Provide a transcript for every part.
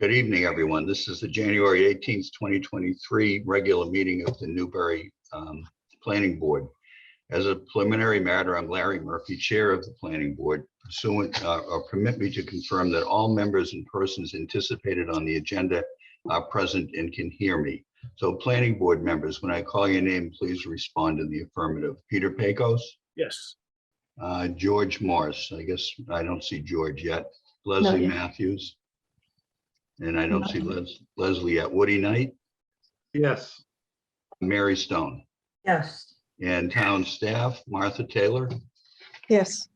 Good evening, everyone. This is the January 18th, 2023 regular meeting of the Newbury Planning Board. As a preliminary matter, I'm Larry Murphy, Chair of the Planning Board. Permit me to confirm that all members and persons anticipated on the agenda are present and can hear me. So Planning Board members, when I call your name, please respond in the affirmative. Peter Pecos? Yes. George Morris. I guess I don't see George yet. Leslie Matthews? And I don't see Leslie yet. Woody Knight? Yes. Mary Stone? Yes. And town staff, Martha Taylor? Yes.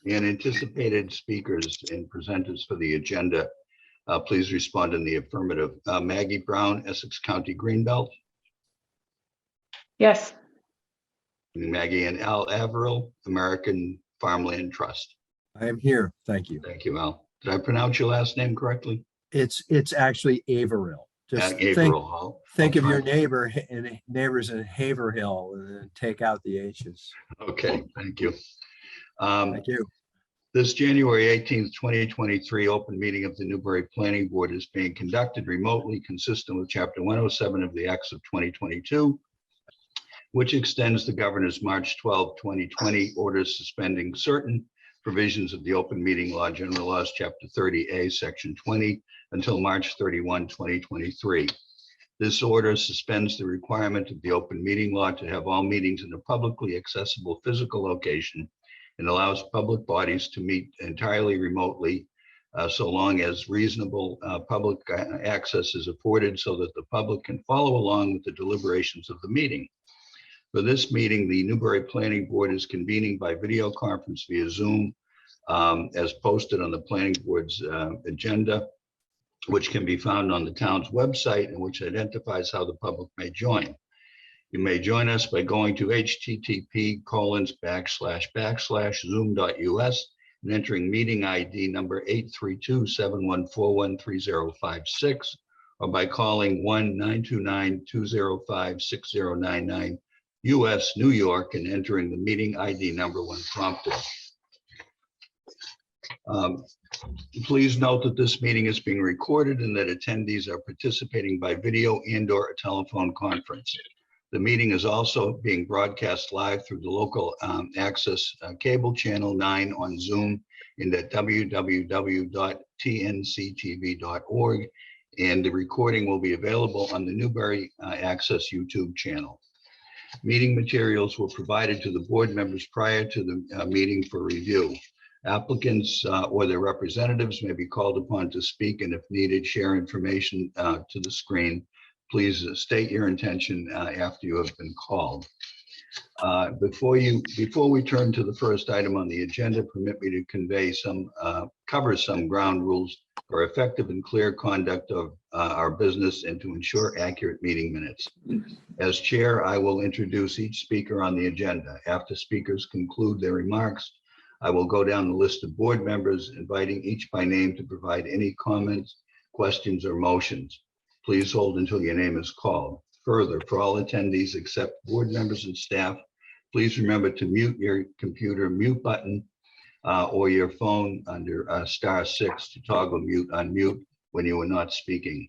And anticipated speakers and presenters for the agenda, please respond in the affirmative. Maggie Brown, Essex County Greenbelt? Yes. Maggie. And Al Averill, American Farmland Trust? I am here. Thank you. Thank you, Al. Did I pronounce your last name correctly? It's actually Averill. Just Averill. think of your neighbor and neighbors in Haverhill and then take out the H's. Okay, thank you. Thank you. This January 18th, 2023 open meeting of the Newbury Planning Board is being conducted remotely, consistent with Chapter 107 of the Acts of 2022, which extends the Governor's March 12, 2020 orders suspending certain provisions of the Open Meeting Law, General Laws, Chapter 30A, Section 20, until March 31, 2023. This order suspends the requirement of the Open Meeting Law to have all meetings in a publicly accessible physical location and allows public bodies to meet entirely remotely so long as reasonable public access is afforded so that the public can follow along with the deliberations of the meeting. For this meeting, the Newbury Planning Board is convening by video conference via Zoom as posted on the Planning Board's agenda, which can be found on the town's website and which identifies how the public may join. You may join us by going to http://zoom.us and entering meeting ID number 832-714-13056, or by calling 1-929-205-6099 US, New York, and entering the meeting ID number when prompted. Please note that this meeting is being recorded and that attendees are participating by video and/or a telephone conference. The meeting is also being broadcast live through the local access cable channel 9 on Zoom and at www.tnctv.org. And the recording will be available on the Newbury Access YouTube channel. Meeting materials were provided to the board members prior to the meeting for review. Applicants or their representatives may be called upon to speak, and if needed, share information to the screen. Please state your intention after you have been called. Before we turn to the first item on the agenda, permit me to cover some ground rules for effective and clear conduct of our business and to ensure accurate meeting minutes. As chair, I will introduce each speaker on the agenda. After speakers conclude their remarks, I will go down the list of board members, inviting each by name to provide any comments, questions, or motions. Please hold until your name is called. Further, for all attendees except board members and staff, please remember to mute your computer mute button or your phone under *6 to toggle mute unmute when you are not speaking.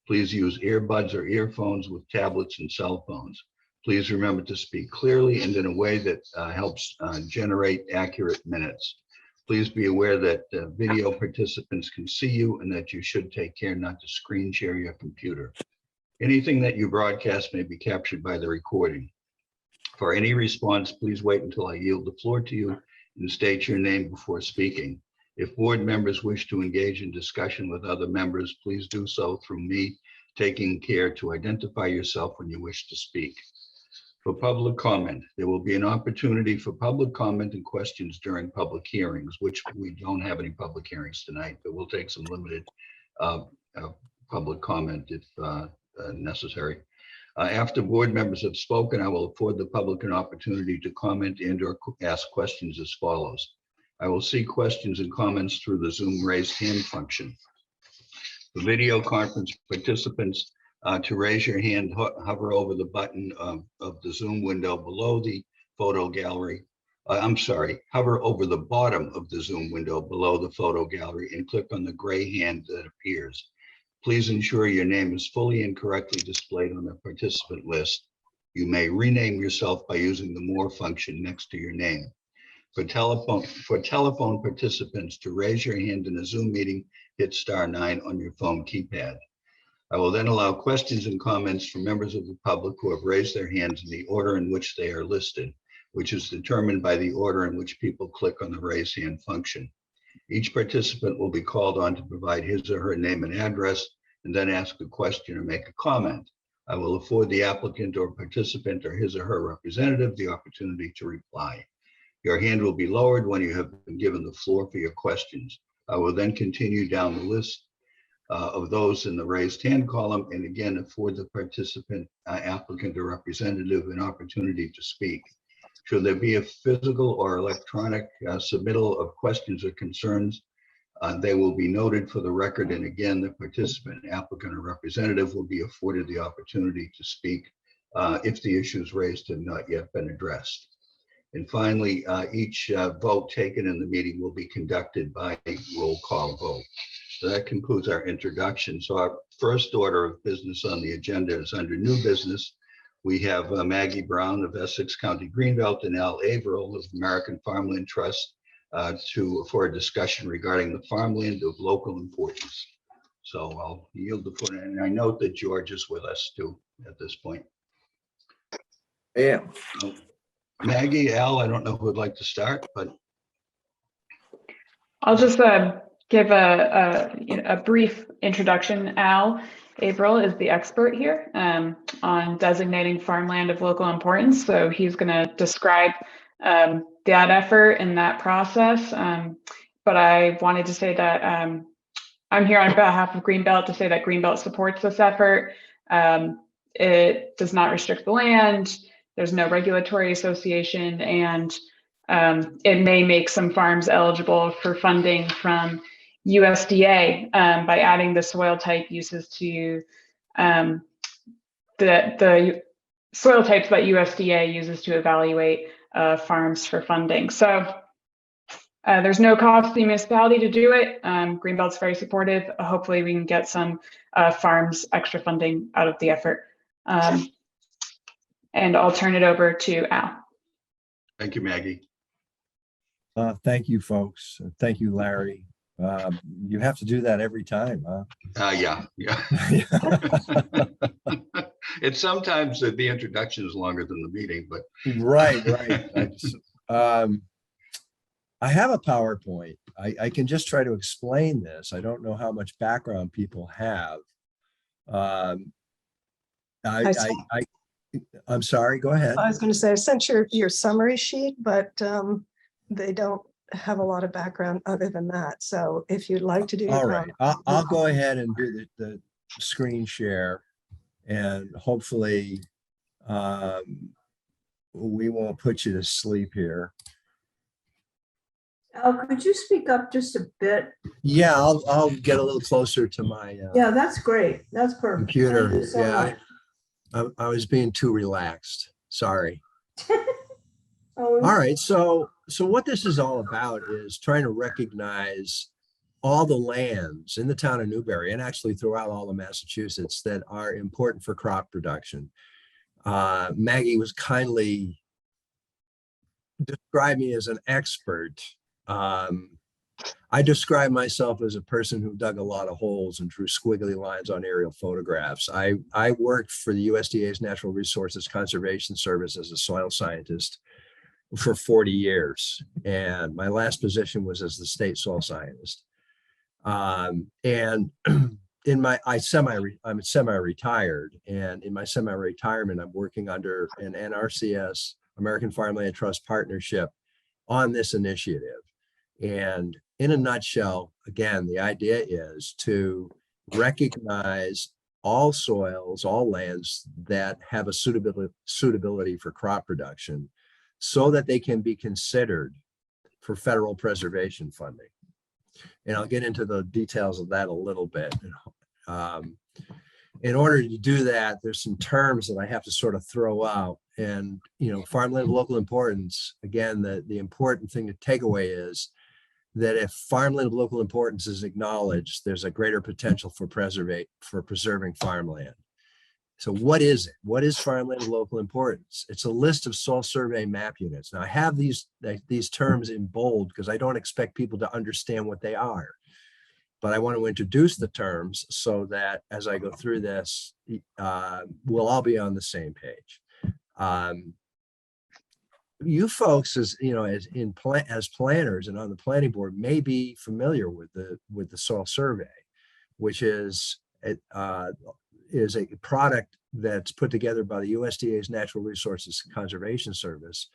Please use earbuds or earphones with tablets and cell phones. Please remember to speak clearly and in a way that helps generate accurate minutes. Please be aware that video participants can see you and that you should take care not to screen share your computer. Anything that you broadcast may be captured by the recording. For any response, please wait until I yield the floor to you and state your name before speaking. If board members wish to engage in discussion with other members, please do so through me, taking care to identify yourself when you wish to speak. For public comment, there will be an opportunity for public comment and questions during public hearings, which we don't have any public hearings tonight, but we'll take some limited public comment if necessary. After board members have spoken, I will afford the public an opportunity to comment and/or ask questions as follows. I will see questions and comments through the Zoom raised hand function. For video conference participants, to raise your hand, hover over the button of the Zoom window below the photo gallery. Hover over the bottom of the Zoom window below the photo gallery and click on the gray hand that appears. Please ensure your name is fully and correctly displayed on the participant list. You may rename yourself by using the More function next to your name. For telephone participants, to raise your hand in a Zoom meeting, hit *9 on your phone keypad. I will then allow questions and comments from members of the public who have raised their hands in the order in which they are listed, which is determined by the order in which people click on the raise hand function. Each participant will be called on to provide his or her name and address, and then ask a question or make a comment. I will afford the applicant or participant or his or her representative the opportunity to reply. Your hand will be lowered when you have been given the floor for your questions. I will then continue down the list of those in the raised hand column, and again afford the participant, applicant, or representative an opportunity to speak. Should there be a physical or electronic submittal of questions or concerns, they will be noted for the record, and again, the participant, applicant, or representative will be afforded the opportunity to speak if the issues raised have not yet been addressed. And finally, each vote taken in the meeting will be conducted by roll call vote. So that concludes our introduction. So our first order of business on the agenda is under new business. We have Maggie Brown of Essex County Greenbelt and Al Averill of American Farmland Trust for a discussion regarding the farmland of local importance. So I'll yield the floor, and I note that George is with us too at this point. Yeah. Maggie, Al, I don't know who would like to start, but I'll just give a brief introduction. Al Averill is the expert here on designating farmland of local importance. So he's going to describe that effort and that process. But I wanted to say that I'm here on behalf of Greenbelt to say that Greenbelt supports this effort. It does not restrict the land. There's no regulatory association, and it may make some farms eligible for funding from USDA by adding the soil type uses to the soil types that USDA uses to evaluate farms for funding. So there's no cost to the municipality to do it. Greenbelt's very supportive. Hopefully we can get some farms extra funding out of the effort. And I'll turn it over to Al. thank you, Maggie. Thank you, folks. Thank you, Larry. You have to do that every time, huh? Yeah. It's sometimes the introduction is longer than the meeting, but Right. I have a PowerPoint. I can just try to explain this. I don't know how much background people have. I'm sorry, go ahead. I was going to say, I sent your summary sheet, but they don't have a lot of background other than that. So if you'd like to do. All right, I'll go ahead and do the screen share, and hopefully we won't put you to sleep here. Al, could you speak up just a bit? Yeah, I'll get a little closer to my Yeah, that's great. That's perfect. computer. Thank you so Yeah, much. I was being too relaxed. Sorry. Oh, All right, so what this is all about is trying to recognize all the lands in the town of Newbury, and actually throughout all of Massachusetts, that are important for crop production. Maggie was kindly described me as an expert. I describe myself as a person who dug a lot of holes and drew squiggly lines on aerial photographs. I worked for the USDA's Natural Resources Conservation Service as a soil scientist for 40 years. And my last position was as the state soil scientist. And I'm semi-retired, and in my semi-retirement, I'm working under an NRCS, American Farmland Trust partnership on this initiative. And in a nutshell, again, the idea is to recognize all soils, all lands that have a suitability for crop production, so that they can be considered for federal preservation funding. And I'll get into the details of that a little bit. In order to do that, there's some terms that I have to sort of throw out. And, farmland of local importance, again, the important thing to take away is that if farmland of local importance is acknowledged, there's a greater potential for preserving farmland. So what is it? What is farmland of local importance? It's a list of soil survey map units. Now I have these terms in bold because I don't expect people to understand what they are. But I want to introduce the terms so that as I go through this, we'll all be on the same page. You folks, as you know, as planners and on the planning board, may be familiar with the soil survey, which is a product that's put together by the USDA's Natural Resources Conservation Service.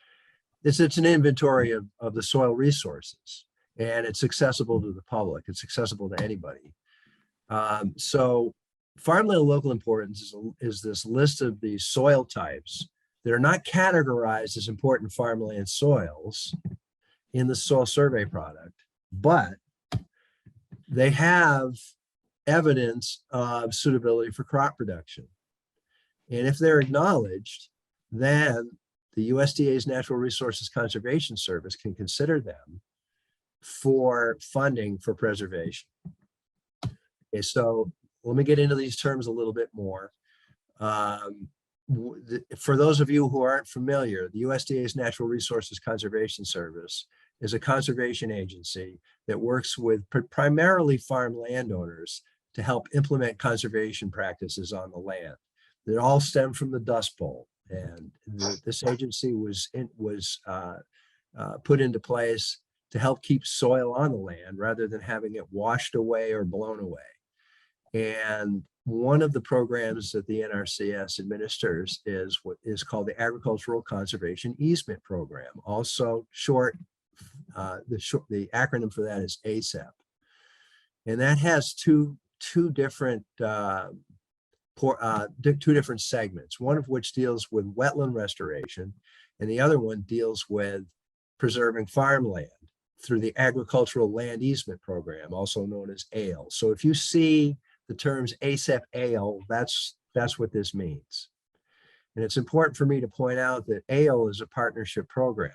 It's an inventory of the soil resources, and it's accessible to the public. It's accessible to anybody. So farmland of local importance is this list of these soil types that are not categorized as important farmland soils in the soil survey product, but they have evidence of suitability for crop production. And if they're acknowledged, then the USDA's Natural Resources Conservation Service can consider them for funding for preservation. Okay, so let me get into these terms a little bit more. For those of you who aren't familiar, the USDA's Natural Resources Conservation Service is a conservation agency that works with primarily farm landowners to help implement conservation practices on the land. They all stem from the Dust Bowl, and this agency was put into place to help keep soil on the land rather than having it washed away or blown away. And one of the programs that the NRCS administers is what is called the Agricultural Conservation Easement Program. Also the acronym for that is ACEP. And that has two different segments, one of which deals with wetland restoration, and the other one deals with preserving farmland through the Agricultural Land Easement Program, also known as ALE. So if you see the terms ACEP, ALE, that's what this means. And it's important for me to point out that ALE is a partnership program.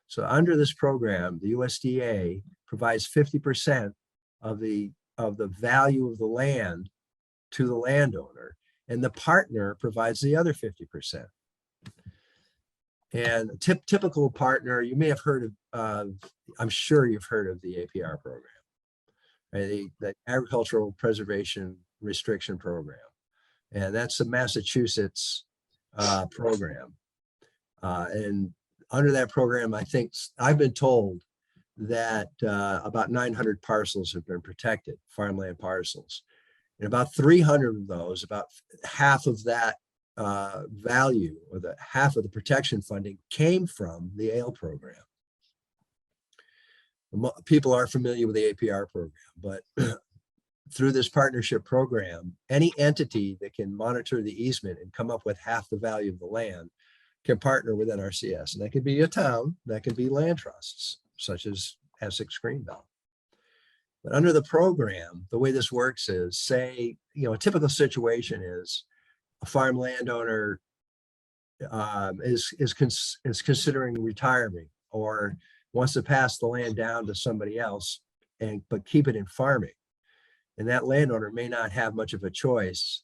So under this program, the USDA provides 50% of the value of the land to the landowner, and the partner provides the other 50%. And a typical partner, you may have heard of, I'm sure you've heard of the APR program, right? The Agricultural Preservation Restriction Program. And that's the Massachusetts program. And under that program, I think I've been told that about 900 parcels have been protected, farmland parcels. And about 300 of those, about half of that value, or the half of the protection funding, came from the ALE program. People are familiar with the APR program, but through this partnership program, any entity that can monitor the easement and come up with half the value of the land can partner with NRCS. And that could be a town, that could be land trusts, such as Essex Greenbelt. But under the program, the way this works is, say, a typical situation is a farm landowner is considering retiring or wants to pass the land down to somebody else, but keep it in farming. And that landowner may not have much of a choice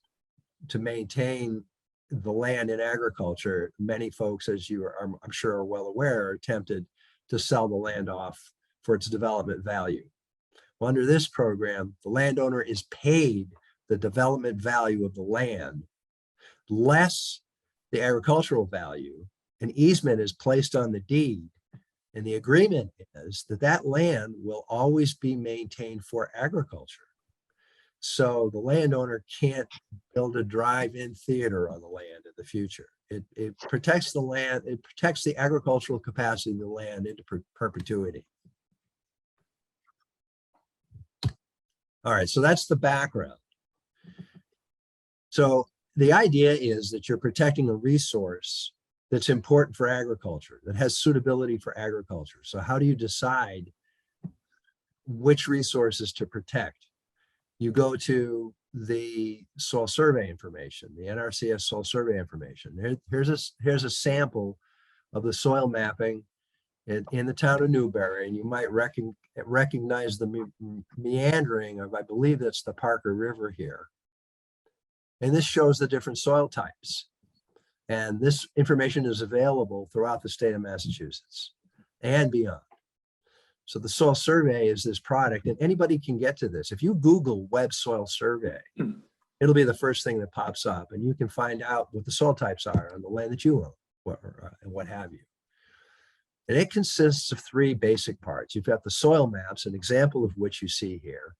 to maintain the land in agriculture. Many folks, as you are, I'm sure, are well aware, are tempted to sell the land off for its development value. Well, under this program, the landowner is paid the development value of the land less the agricultural value. An easement is placed on the deed, and the agreement is that that land will always be maintained for agriculture. So the landowner can't build a drive-in theater on the land in the future. It protects the land, it protects the agricultural capacity of the land into perpetuity. All right, so that's the background. So the idea is that you're protecting a resource that's important for agriculture, that has suitability for agriculture. So how do you decide which resources to protect? You go to the soil survey information, the NRCS soil survey information. Here's a sample of the soil mapping in the town of Newbury, and you might recognize the meandering of, I believe that's the Parker River here. And this shows the different soil types. And this information is available throughout the state of Massachusetts and beyond. So the soil survey is this product, and anybody can get to this. If you Google Web Soil Survey, it'll be the first thing that pops up, and you can find out what the soil types are on the land that you own, and what have you. And it consists of 3 basic parts. You've got the soil maps, an example of which you see here.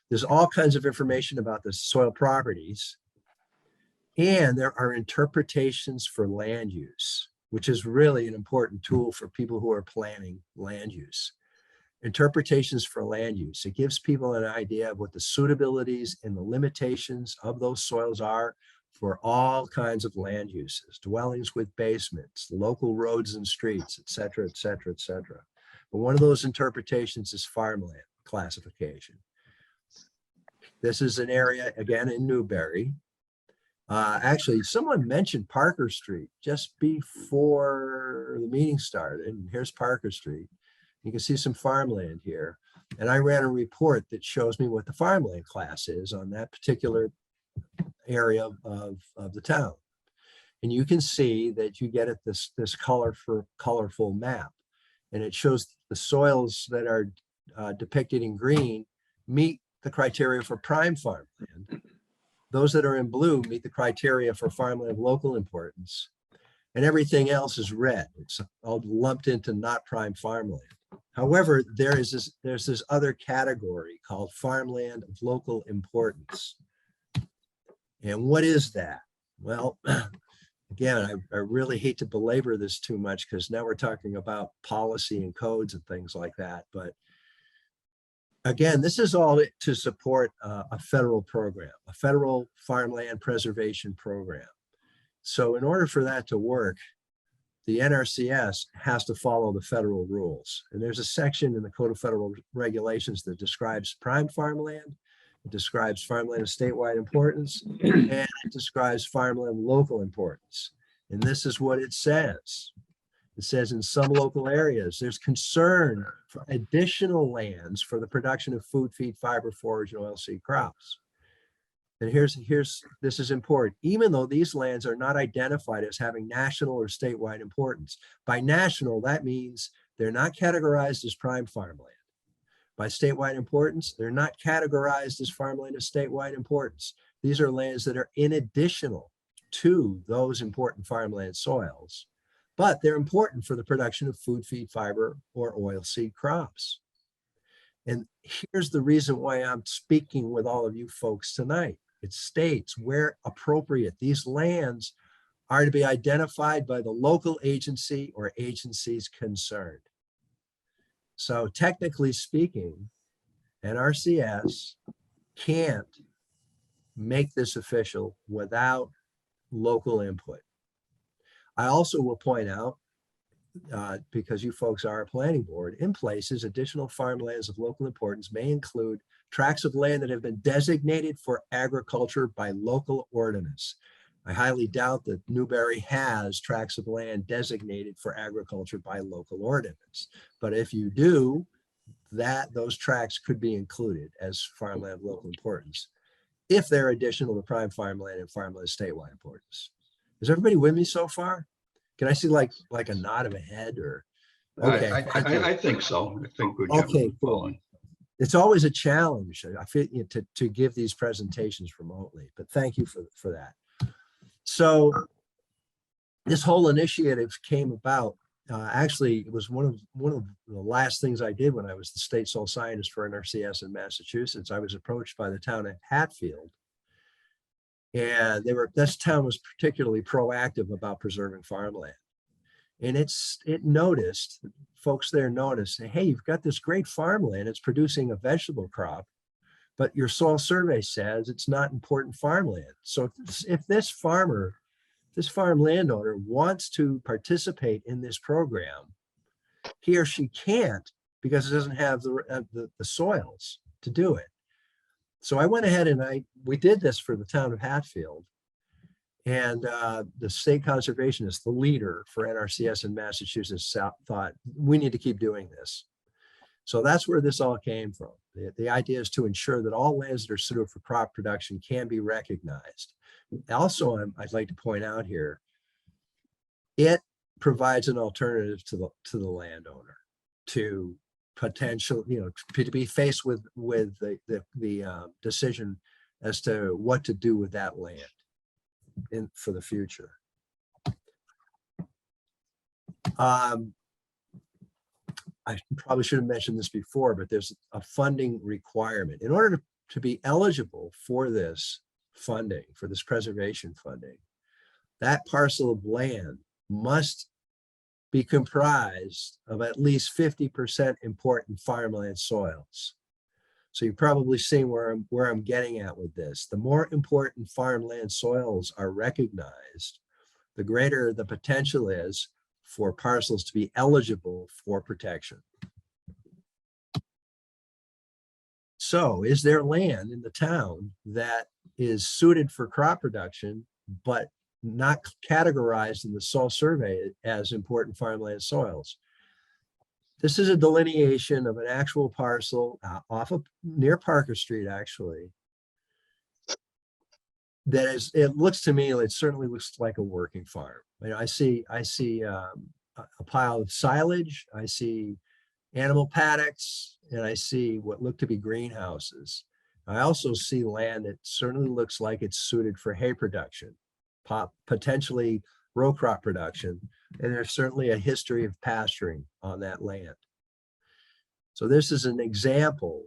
There's all kinds of information about the soil properties, and there are interpretations for land use, which is really an important tool for people who are planning land use. Interpretations for land use. It gives people an idea of what the suitabilities and the limitations of those soils are for all kinds of land uses, dwellings with basements, local roads and streets, et cetera, et cetera, et cetera. But one of those interpretations is farmland classification. This is an area, again, in Newbury. Actually, someone mentioned Parker Street just before the meeting started, and here's Parker Street. You can see some farmland here. And I ran a report that shows me what the farmland class is on that particular area of the town. And you can see that you get at this colorful map. And it shows the soils that are depicted in green meet the criteria for prime farmland. Those that are in blue meet the criteria for farmland of local importance. And everything else is red. It's all lumped into not prime farmland. However, there's this other category called farmland of local importance. And what is that? Well, again, I really hate to belabor this too much because now we're talking about policy and codes and things like that. But again, this is all to support a federal program, a federal farmland preservation program. So in order for that to work, the NRCS has to follow the federal rules. And there's a section in the Code of Federal Regulations that describes prime farmland, it describes farmland of statewide importance, and it describes farmland of local importance. And this is what it says. It says in some local areas, there's concern for additional lands for the production of food, feed, fiber, forage, and oilseed crops. And this is important. Even though these lands are not identified as having national or statewide importance. By national, that means they're not categorized as prime farmland. By statewide importance, they're not categorized as farmland of statewide importance. These are lands that are in additional to those important farmland soils, but they're important for the production of food, feed, fiber, or oilseed crops. And here's the reason why I'm speaking with all of you folks tonight. It states where appropriate, these lands are to be identified by the local agency or agencies concerned. So technically speaking, NRCS can't make this official without local input. I also will point out, because you folks are a planning board, in places, additional farmlands of local importance may include tracts of land that have been designated for agriculture by local ordinance. I highly doubt that Newbury has tracts of land designated for agriculture by local ordinance. But if you do, those tracts could be included as farmland of local importance if they're additional to prime farmland and farmland of statewide importance. Is everybody with me so far? Can I see like a nod of a head or? Okay. I think so. I think we're Okay, cool. It's always a challenge, I feel, to give these presentations remotely, but thank you for that. So this whole initiative came about. Actually, it was one of the last things I did when I was the state soil scientist for NRCS in Massachusetts. I was approached by the town of Hatfield, and this town was particularly proactive about preserving farmland. And folks there noticed, hey, you've got this great farmland, it's producing a vegetable crop, but your soil survey says it's not important farmland. So if this farm landowner wants to participate in this program, he or she can't because it doesn't have the soils to do it. So I went ahead and we did this for the town of Hatfield. And the state conservationist, the leader for NRCS in Massachusetts, thought we need to keep doing this. So that's where this all came from. The idea is to ensure that all lands that are suitable for crop production can be recognized. Also, I'd like to point out here, it provides an alternative to the landowner to potential, to be faced with the decision as to what to do with that land for the future. I probably should have mentioned this before, but there's a funding requirement. In order to be eligible for this funding, for this preservation funding, that parcel of land must be comprised of at least 50% important farmland soils. So you've probably seen where I'm getting at with this. The more important farmland soils are recognized, the greater the potential is for parcels to be eligible for protection. So is there land in the town that is suited for crop production, but not categorized in the soil survey as important farmland soils? This is a delineation of an actual parcel off of near Parker Street, actually. That is, it looks to me, it certainly looks like a working farm. I see a pile of silage, I see animal paddocks, and I see what look to be greenhouses. I also see land that certainly looks like it's suited for hay production, potentially row crop production, and there's certainly a history of pasturing on that land. So this is an example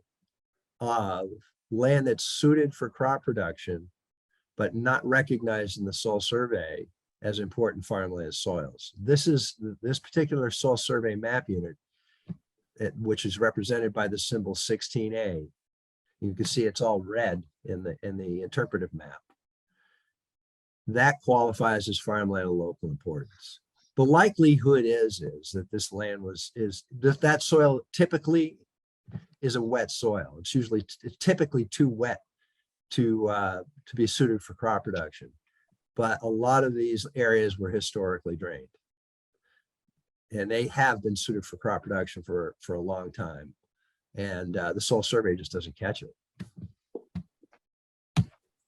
of land that's suited for crop production, but not recognized in the soil survey as important farmland soils. This particular soil survey map unit, which is represented by the symbol 16A. You can see it's all red in the interpretive map. That qualifies as farmland of local importance. The likelihood is that this land that soil typically is a wet soil. It's typically too wet to be suited for crop production. But a lot of these areas were historically drained. And they have been suited for crop production for a long time. And the soil survey just doesn't catch it.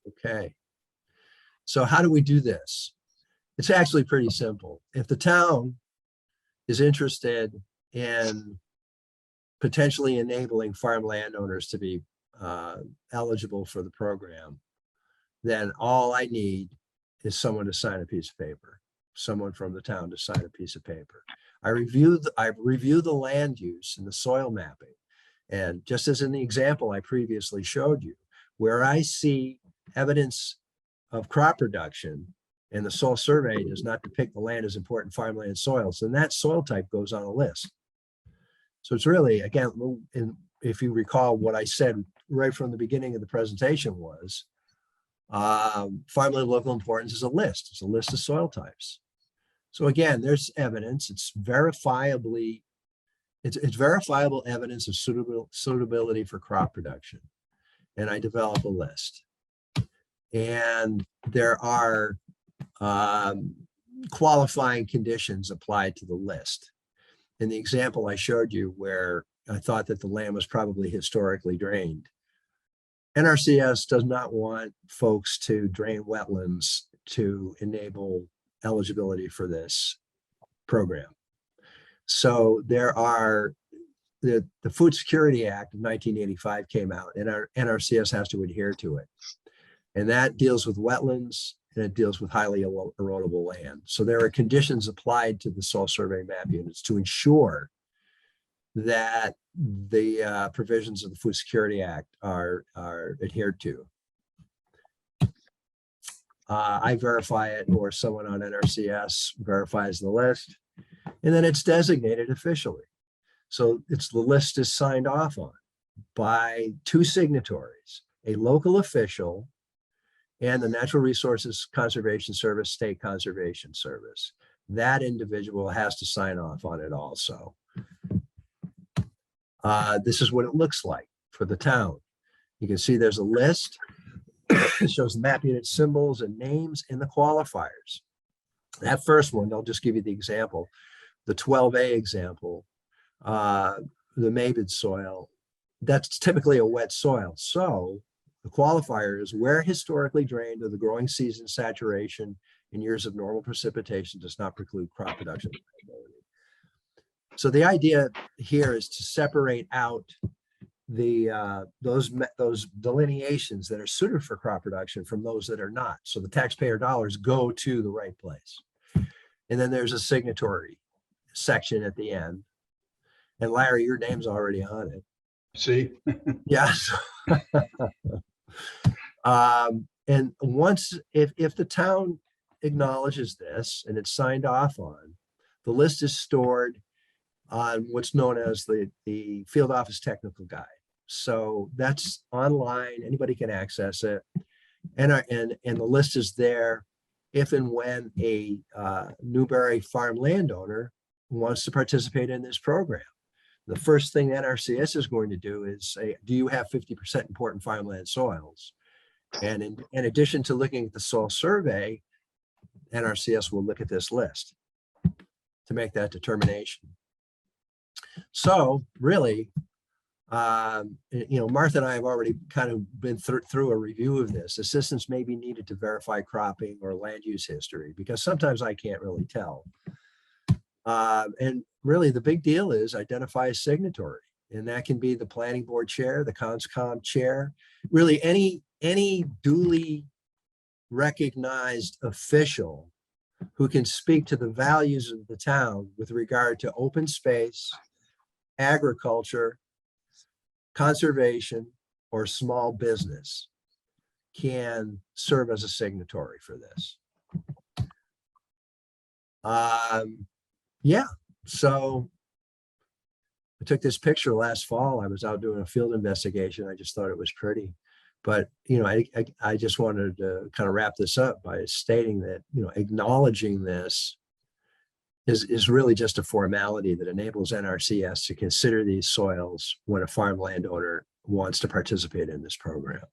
Okay. So how do we do this? It's actually pretty simple. If the town is interested in potentially enabling farm landowners to be eligible for the program, then all I need is someone to sign a piece of paper, someone from the town to sign a piece of paper. I review the land use and the soil mapping. And just as in the example I previously showed you, where I see evidence of crop production and the soil survey does not depict the land as important farmland soils, then that soil type goes on a list. So it's really, again, if you recall what I said right from the beginning of the presentation was, farmland of local importance is a list. It's a list of soil types. So again, there's evidence. It's verifiable evidence of suitability for crop production. And I develop a list. And there are qualifying conditions applied to the list. In the example I showed you where I thought that the land was probably historically drained, NRCS does not want folks to drain wetlands to enable eligibility for this program. So there are, the Food Security Act of 1985 came out and our NRCS has to adhere to it. And that deals with wetlands and it deals with highly erodible land. So there are conditions applied to the soil survey map units to ensure that the provisions of the Food Security Act are adhered to. I verify it, or someone on NRCS verifies the list, and then it's designated officially. So the list is signed off on by two signatories, a local official and the Natural Resources Conservation Service, State Conservation Service. That individual has to sign off on it also. This is what it looks like for the town. You can see there's a list. It shows the map unit symbols and names in the qualifiers. That first one, I'll just give you the example. The 12A example, the Mabid soil, that's typically a wet soil. So the qualifier is where historically drained of the growing season saturation in years of normal precipitation does not preclude crop production. So the idea here is to separate out the those delineations that are suited for crop production from those that are not. So the taxpayer dollars go to the right place. And then there's a signatory section at the end. And Larry, your name's already on it. See? Yes. And once, if the town acknowledges this and it's signed off on, the list is stored on what's known as the field office technical guide. So that's online, anybody can access it. And the list is there if and when a Newbury farm landowner wants to participate in this program. The first thing NRCS is going to do is say, do you have 50% important farmland soils? And in addition to looking at the soil survey, NRCS will look at this list to make that determination. So really, Martha and I have already kind of been through a review of this. Assistance may be needed to verify cropping or land use history, because sometimes I can't really tell. And really the big deal is identify a signatory, and that can be the planning board chair, the CONSCOM chair, really any duly recognized official who can speak to the values of the town with regard to open space, agriculture, conservation, or small business can serve as a signatory for this. Yeah, so I took this picture last fall. I was out doing a field investigation. I just thought it was pretty. But, I just wanted to kind of wrap this up by stating that, acknowledging this is really just a formality that enables NRCS to consider these soils when a farm landowner wants to participate in this program.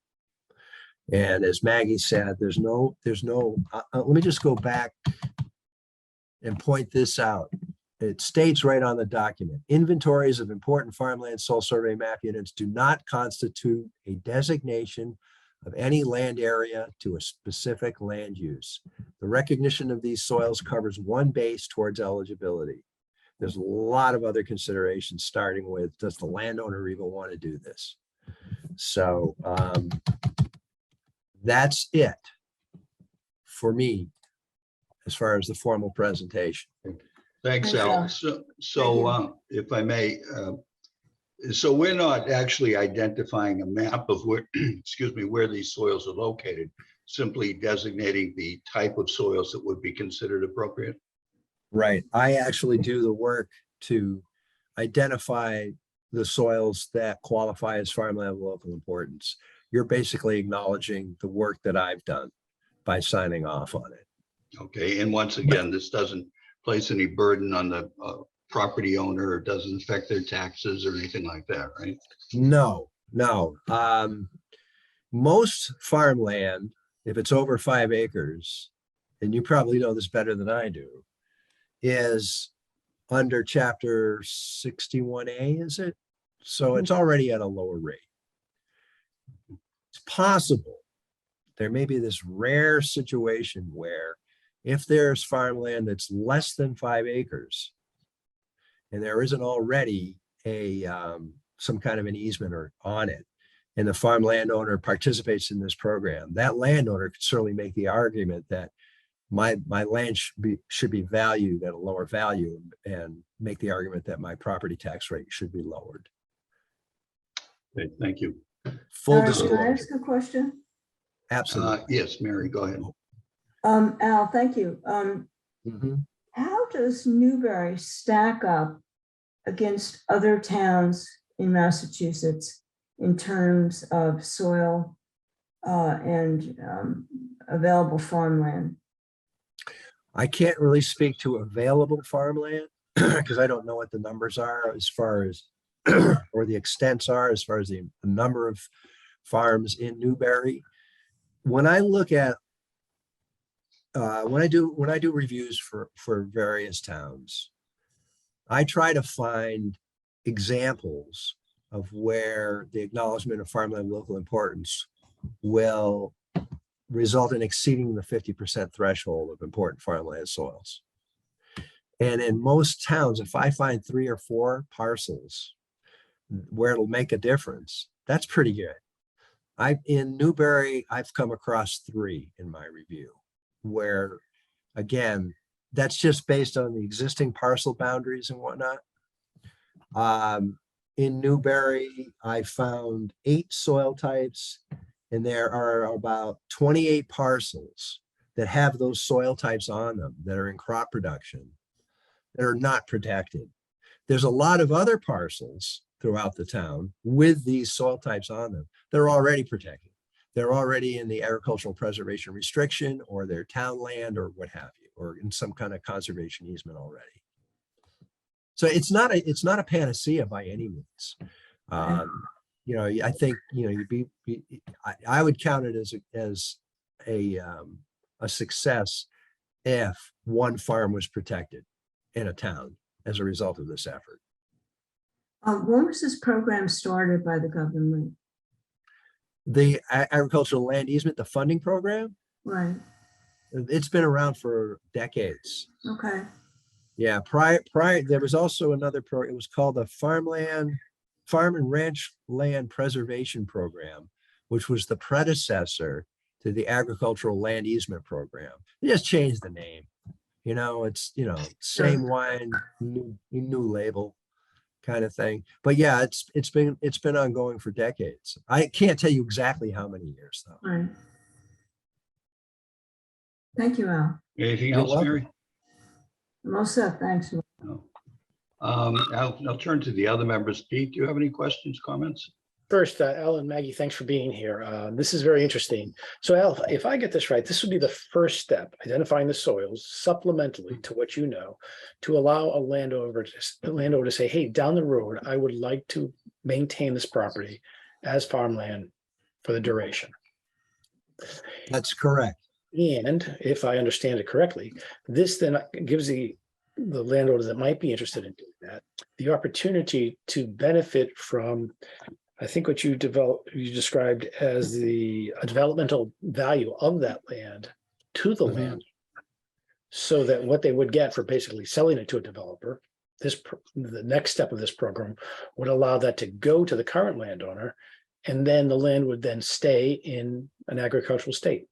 And as Maggie said, let me just go back and point this out. It states right on the document, inventories of important farmland soil survey map units do not constitute a designation of any land area to a specific land use. The recognition of these soils covers one base towards eligibility. There's a lot of other considerations, starting with, does the landowner even want to do this? So that's it for me as far as the formal presentation. Thanks, Thanks, Al. Al. So if I may, so we're not actually identifying a map of where, excuse me, where these soils are located, simply designating the type of soils that would be considered appropriate? Right. I actually do the work to identify the soils that qualify as farmland of local importance. You're basically acknowledging the work that I've done by signing off on it. Okay, and once again, this doesn't place any burden on the property owner, or doesn't affect their taxes or anything like that, right? No. Most farmland, if it's over 5 acres, and you probably know this better than I do, is under chapter 61A, is it? So it's already at a lower rate. It's possible there may be this rare situation where if there's farmland that's less than 5 acres and there isn't already a some kind of an easement or on it, and the farm landowner participates in this program, that landowner could certainly make the argument that my land should be valued at a lower value, and make the argument that my property tax rate should be lowered. Okay, thank you. Full Can I disclosure. ask a question? Absolutely. Yes, Mary, go ahead. Al, thank you. Mhm. How does Newbury stack up against other towns in Massachusetts in terms of soil and available farmland? I can't really speak to available farmland because I don't know what the numbers are as far as, or the extents are as far as the number of farms in Newbury. when I look at when I do reviews for various towns, I try to find examples of where the acknowledgement of farmland of local importance will result in exceeding the 50% threshold of important farmland soils. And in most towns, if I find 3 or 4 parcels where it'll make a difference, that's pretty good. In Newbury, I've come across 3 in my review, where, again, that's just based on the existing parcel boundaries and whatnot. In Newbury, I found 8 soil types, and there are about 28 parcels that have those soil types on them that are in crop production that are not protected. There's a lot of other parcels throughout the town with these soil types on them. They're already protected. They're already in the agricultural preservation restriction, or their town land, or what have you, or in some kind of conservation easement already. So it's not a panacea by any means. You know, I think, you know, I would count it as a success if one farm was protected in a town as a result of this effort. When was this program started by the government? The agricultural land easement, the funding program, Right, it's been around for decades. okay, Yeah, prior, there was also another program. It was called the Farm and Ranch Land Preservation Program, which was the predecessor to the Agricultural Land Easement Program. They just changed the name. You know, it's, you know, same wine, new label kind of thing. But yeah, it's been ongoing for decades. I can't tell you exactly how many years though. right. Thank you, Al. Anything You're else, welcome. Mary? I'm all set, thanks. No. I'll turn to the other members. Pete, do you have any questions, comments? First, Al and Maggie, thanks for being here. This is very interesting. So Al, if I get this right, this would be the first step, identifying the soils supplementally to what you know, to allow a landowner to say, hey, down the road, I would like to maintain this property as farmland for the duration. That's correct. And if I understand it correctly, this then gives the landowner that might be interested in doing that the opportunity to benefit from, I think, what you described as the developmental value of that land to the land, so that what they would get for basically selling it to a developer, the next step of this program would allow that to go to the current landowner, and then the land would then stay in an agricultural state.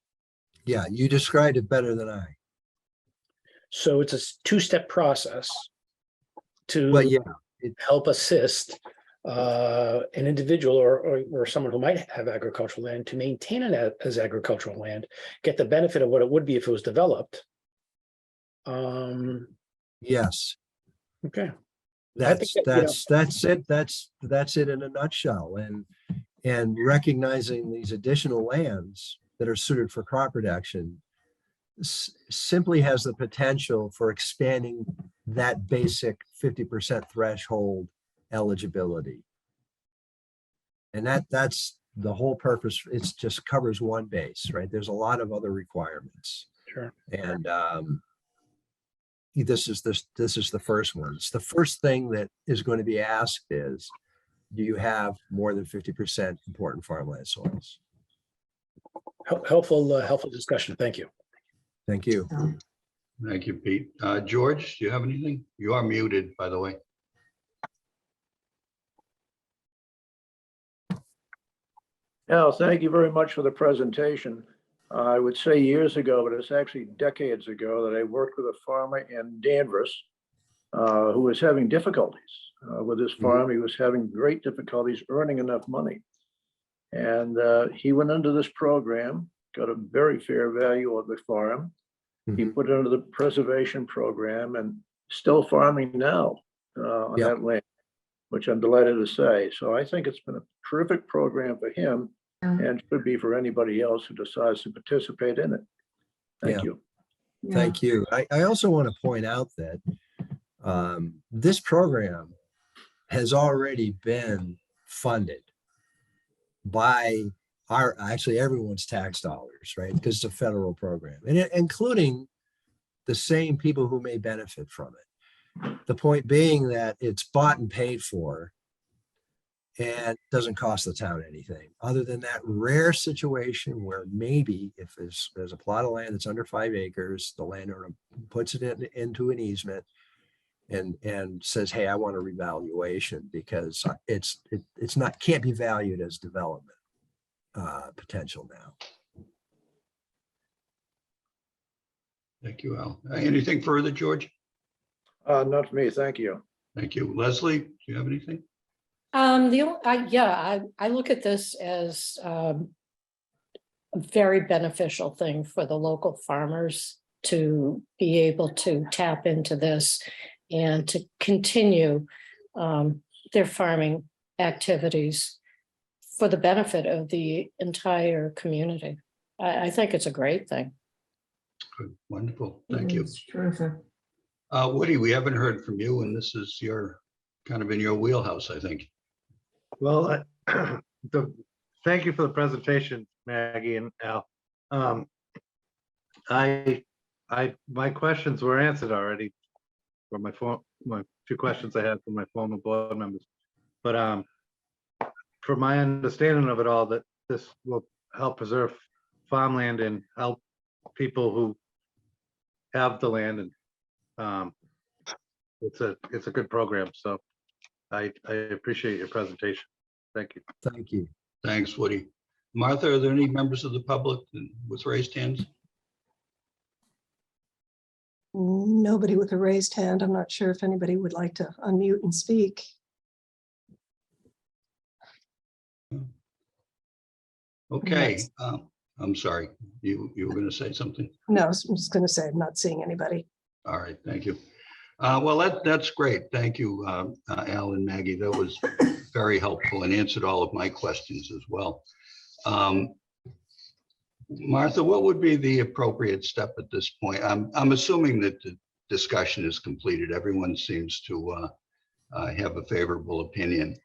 Yeah, you described it better than I. So it's a 2-step process to But yeah, help assist an individual or someone who might have agricultural land to maintain it as agricultural land, get the benefit of what it would be if it was developed. yes. Okay. That's that, that's it in a nutshell. And recognizing these additional lands that are suited for crop production simply has the potential for expanding that basic 50% threshold eligibility. And that's the whole purpose. It's just covers one base, right? There's a lot of other requirements. Sure. And this is the first one. It's the first thing that is going to be asked is, do you have more than 50% important farmland soils? Helpful discussion. Thank you. Thank you. Thank you, Pete. George, do you have anything? You are muted, by the way. Al, thank you very much for the presentation. I would say years ago, but it's actually decades ago, that I worked with a farmer in Danvers who was having difficulties with his farm. He was having great difficulties earning enough money. And he went into this program, got a very fair value of the farm. He put it under the preservation program and still farming now on that land, which I'm delighted to say. So I think it's been a terrific program for him and should be for anybody else who decides to participate in it. Thank you. Thank you. I also want to point out that this program has already been funded by actually everyone's tax dollars, right? Because it's a federal program, and including the same people who may benefit from it. The point being that it's bought and paid for and doesn't cost the town anything other than that rare situation where maybe if there's a plot of land that's under 5 acres, the landowner puts it into an easement and says, hey, I want a revaluation because it's not, can't be valued as development potential now. Thank you, Al. Anything further, George? Not for me, thank you. Thank you. Leslie, do you have anything? I look at this as a very beneficial thing for the local farmers to be able to tap into this and to continue their farming activities for the benefit of the entire community. I think it's a great thing. Good. Wonderful. Thank you. It's terrific. Woody, we haven't heard from you, and this is your kind of in your wheelhouse, I think. Well, thank you for the presentation, Maggie and Al. My questions were answered already for my two questions I had from my former board members. But from my understanding of it all, that this will help preserve farmland and help people who have the land, and it's a good program. So I appreciate your presentation. Thank you. Thank you. Thanks, Woody. Martha, are there any members of the public with raised hands? Nobody with a raised hand. I'm not sure if anybody would like to unmute and speak. Okay. I'm sorry. You were going to say something? No, I was just going to say I'm not seeing anybody. All right. Thank you. Well, that's great. Thank you, Al and Maggie. That was very helpful and answered all of my questions as well. Martha, what would be the appropriate step at this point? I'm assuming that the discussion is completed. Everyone seems to have a favorable opinion.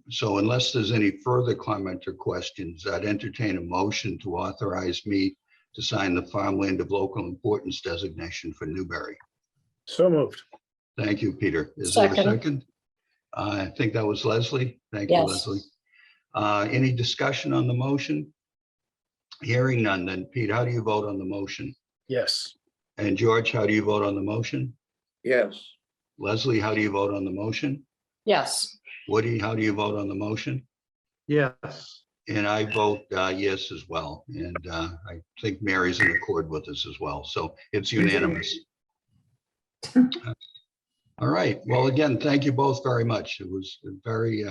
So unless there's any further comment or questions, I'd entertain a motion to authorize me to sign the farmland of local importance designation for Newbury. So moved. Thank you, Peter. Is there a Second. second? I think that was Leslie. Thank you, Yes. Leslie. Any discussion on the motion? Hearing none, then Pete, how do you vote on the motion? Yes. And George, how do you vote on the motion? Yes, Leslie, how do you vote on the motion? Yes. Woody, how do you vote on the motion? Yes. And I vote yes as well. And I think Mary's in accord with us as well. So it's unanimous. All right. Well, again, thank you both very much. It was very,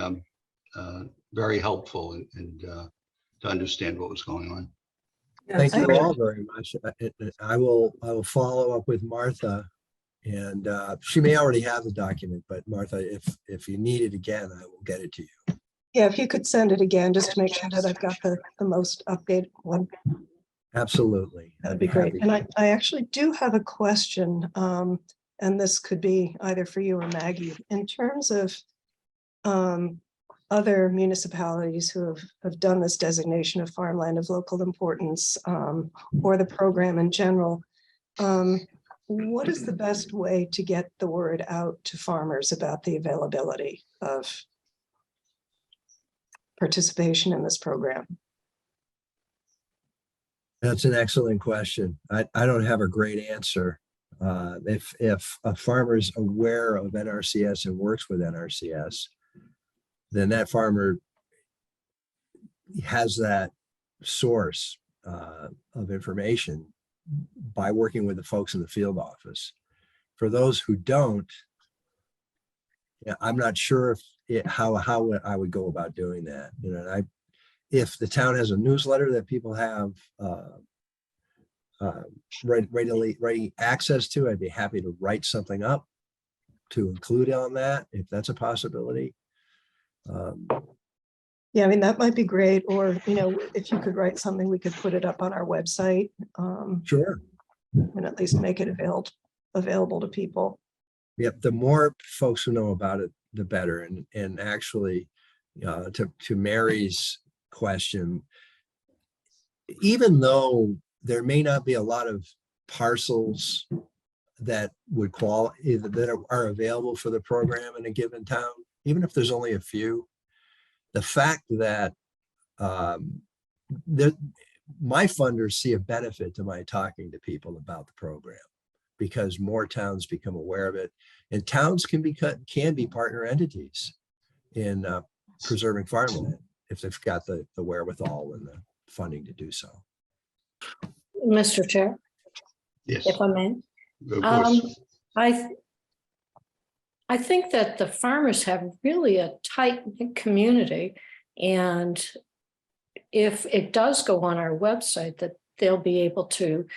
very helpful and to understand what was going on. Thank you I- all very much. I will follow up with Martha, and she may already have the document, but Martha, if you need it again, I will get it to you. Yeah, if you could send it again, just to make sure that I've got the most updated one, Absolutely. that'd be great. And I actually do have a question, and this could be either for you or Maggie. In terms of other municipalities who have done this designation of farmland of local importance, or the program in general, what is the best way to get the word out to farmers about the availability of participation in this program? That's an excellent question. I don't have a great answer. If a farmer is aware of NRCS and works with NRCS, then that farmer has that source of information by working with the folks in the field office. For those who don't, yeah, I'm not sure how I would go about doing that. You know, if the town has a newsletter that people have ready access to, I'd be happy to write something up to include on that, if that's a possibility. Yeah, I mean, that might be great. Or, you know, if you could write something, we could put it up on our website, Sure. and at least make it available to people. Yep. The more folks who know about it, the better. And actually, to Mary's question, even though there may not be a lot of parcels that would qualify, that are available for the program in a given town, even if there's only a few, the fact that my funders see a benefit to my talking to people about the program because more towns become aware of it, and towns can be partner entities in preserving farmland if they've got the wherewithal and the funding to do so. Mr. Chair, Yes, if I may. of course. I think that the farmers have really a tight-knit community, and if it does go on our website, that they'll be able to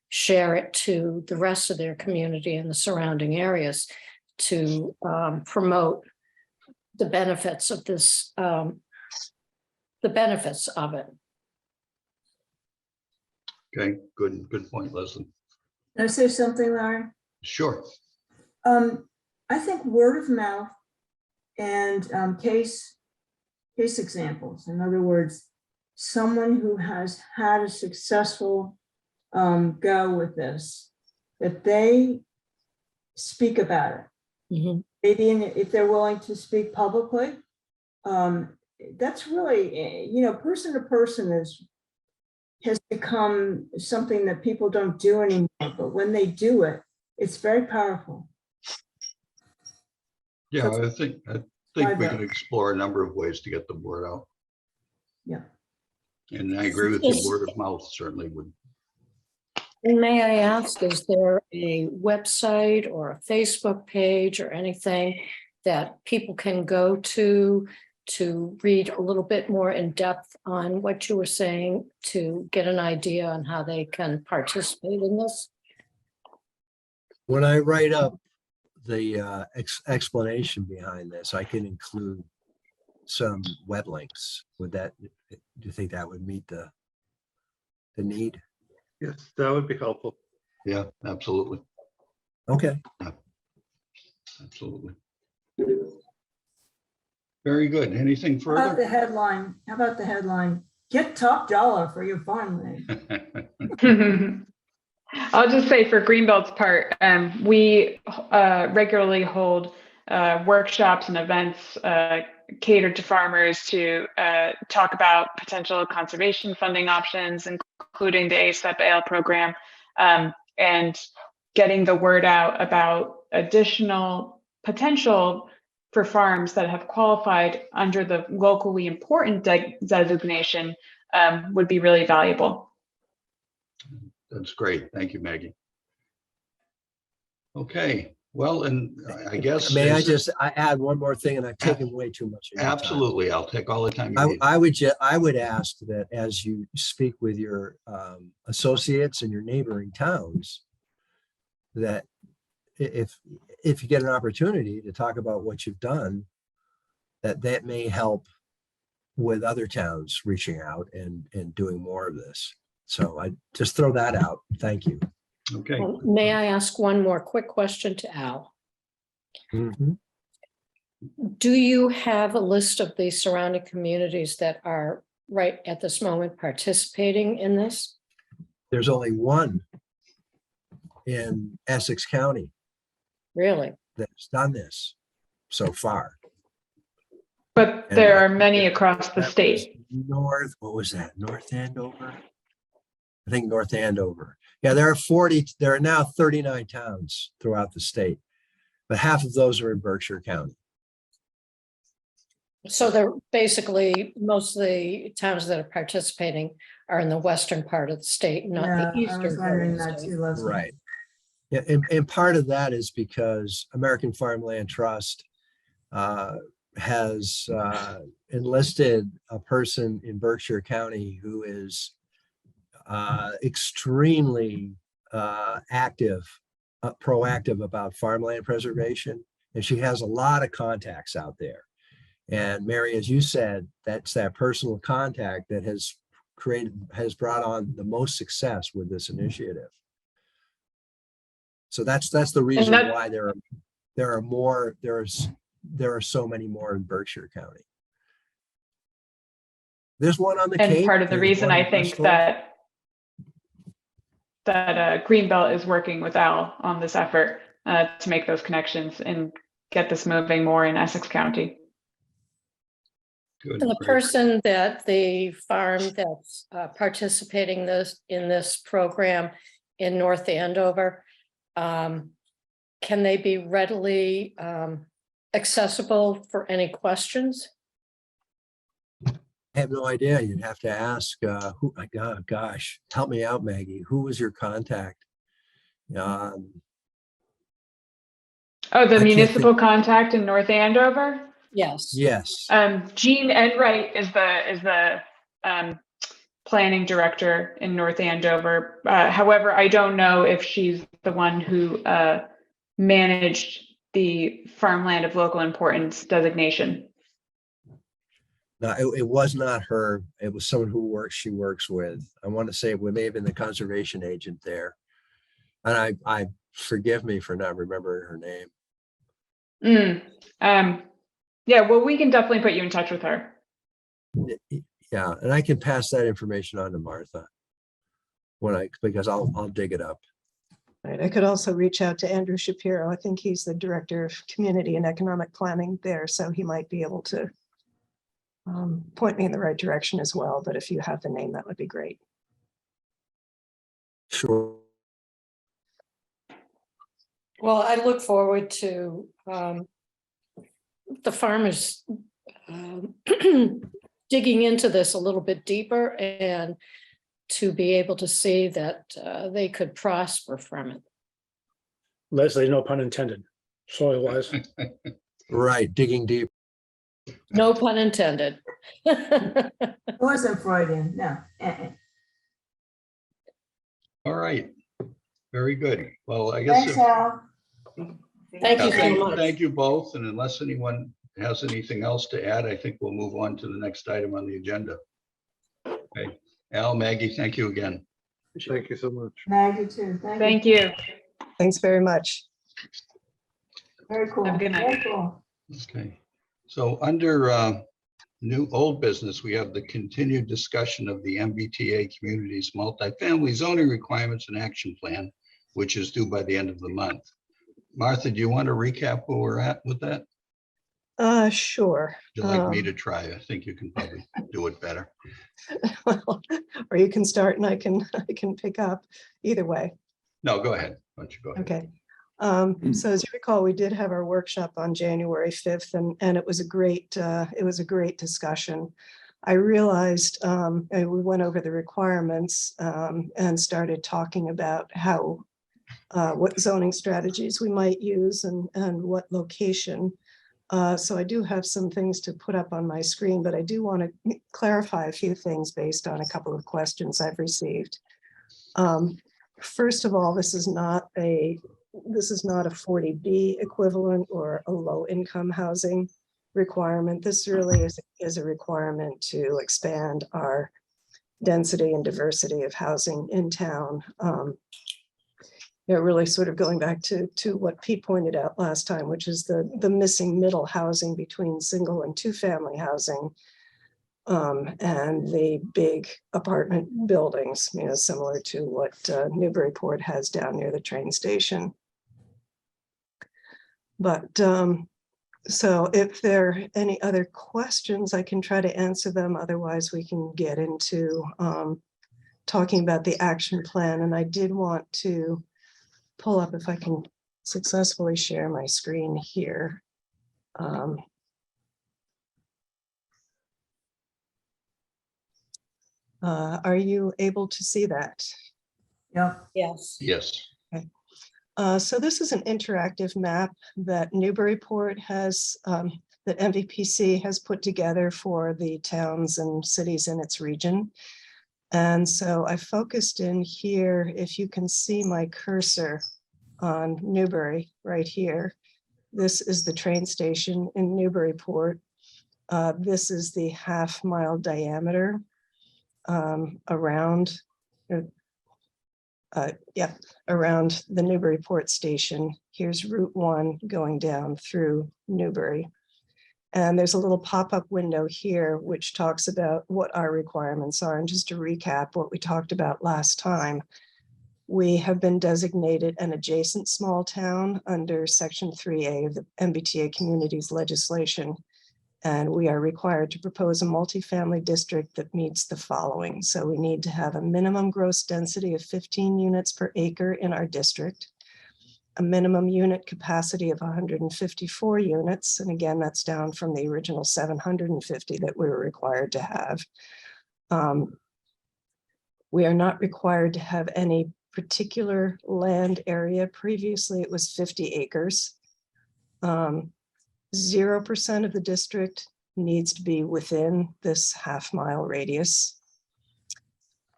share it to the rest of their community and the surrounding areas to promote the benefits of this, the benefits of it. Okay, good point, Leslie. Can I say something, Larry? Sure. I think word of mouth and case examples. In other words, someone who has had a successful go with this, that they speak about it. Mm-hmm. Maybe if they're willing to speak publicly, that's really, person to person has become something that people don't do anymore. But when they do it, it's very powerful. Yeah, I think we my can vote. explore a number of ways to get the word out. Yeah. And I agree with you, word of mouth certainly would. And may I ask, is there a website or a Facebook page or anything that people can go to read a little bit more in depth on what you were saying, to get an idea on how they can participate in this? When I write up the explanation behind this, I can include some web links. Do you think that would meet the need? Yes, that would be helpful. Yeah, absolutely. Okay. Absolutely. Very good. Anything How about the further? headline? How about the headline? Get top dollar for your farmland. I'll just say for Greenbelt's part, we regularly hold workshops and events catered to farmers to talk about potential conservation funding options, including the ASAP-AL program, and getting the word out about additional potential for farms that have qualified under the locally important designation would be really valuable. That's great. Thank you, Maggie. Okay, well, and I guess. May I add one more thing, and I've taken way too much of your time. Absolutely. I'll take all the time you need. I would ask that as you speak with your associates and your neighboring towns, that if you get an opportunity to talk about what you've done, that may help with other towns reaching out and doing more of this. So I just throw that out. Thank you. Okay. May I ask one more quick question to Al? Mhm. Do you have a list of the surrounding communities that are right at this moment participating in this? There's only one in Essex County Really? that's done this so far. But And there are many across the that was state. what was that? North Andover? I think North Andover. Yeah, there are now 39 towns throughout the state, but half of those are in Berkshire County. So they're basically, most of the towns that are participating are in the western part of the state, not Yeah, the I was eastern part wondering of the that state. too, Leslie. Right. Yeah, and part of that is because American Farmland Trust has enlisted a person in Berkshire County who is extremely active, proactive about farmland preservation. And she has a lot of contacts out there. And Mary, as you said, that's that personal contact that has brought on the most success with this initiative. So that's the reason why there are so many more in Berkshire County. There's one on the And Cape. part of the there's reason one I in think Bristol. that Greenbelt is working with Al on this effort to make those connections and get this moving more in Essex County. Good. And the Great. person that the farm that's participating in this program in North Andover, can they be readily accessible for any questions? I have no idea. You'd have to ask, who, my God, gosh, help me out, Maggie. Who was your contact? Oh, the I can't municipal contact in North Andover? Yes. Yes. Jean Enright is the planning director in North Andover. However, I don't know if she's the one who managed the farmland of local importance designation. No, it was not her. It was someone she works with. I want to say it may have been the conservation agent there. And I forgive me for not remembering her name. Yeah, well, we can definitely put you in touch with her. Yeah, and I can pass that information on to Martha because I'll dig it up. Right. I could also reach out to Andrew Shapiro. I think he's the director of community and economic planning there, so he might be able to point me in the right direction as well. But if you have the name, that would be great. Sure. Well, I look forward to the farmers digging into this a little bit deeper and to be able to see that they could prosper from it. Leslie, no pun intended, soil wise. Right, digging deep. No pun intended. It wasn't Freudian, no. All right. Very good. Well, I guess. Thanks, Al. Thank you so much. Thank you both. And unless anyone has anything else to add, I think we'll move on to the next item on the agenda. Okay. Al, Maggie, thank you again. Thank you so much. Maggie too. Thank you. Thanks very much. Very cool. Have a good night. Very cool. Okay. So under new old business, we have the continued discussion of the MBTA Communities Multifamily Zoning Requirements and Action Plan, which is due by the end of the month. Martha, do you want to recap where we're at with that? Sure. Would you like me to try? I think you can probably do it better. Well, or you can start and I can pick up either way. No, go ahead. Why don't you go ahead? Okay. So as you recall, we did have our workshop on January 5th and it was a great discussion. I realized and we went over the requirements and started talking about how what zoning strategies we might use and what location. So I do have some things to put up on my screen, but I do want to clarify a few things based on a couple of questions I've received. First of all, this is not a 40B equivalent or a low income housing requirement. This really is a requirement to expand our density and diversity of housing in town. Really sort of going back to what Pete pointed out last time, which is the missing middle housing between single and two-family housing and the big apartment buildings, similar to what Newburyport has down near the train station. But so if there are any other questions, I can try to answer them. Otherwise, we can get into talking about the action plan. And I did want to pull up, if I can successfully share my screen here. Are you able to see that? Yeah. Yes. Yes. So this is an interactive map that Newburyport has, that MVPC has put together for the towns and cities in its region. And so I focused in here, if you can see my cursor on Newbury right here. This is the train station in Newburyport. This is the half-mile diameter around around the Newburyport station. Here's Route 1 going down through Newbury. And there's a little pop-up window here which talks about what our requirements are. And just to recap what we talked about last time, we have been designated an adjacent small town under Section 3A of the MBTA Communities legislation. And we are required to propose a multifamily district that meets the following. So we need to have a minimum gross density of 15 units per acre in our district, a minimum unit capacity of 154 units. And again, that's down from the original 750 that we were required to have. We are not required to have any particular land area. Previously, it was 50 acres. 0% of the district needs to be within this half-mile radius,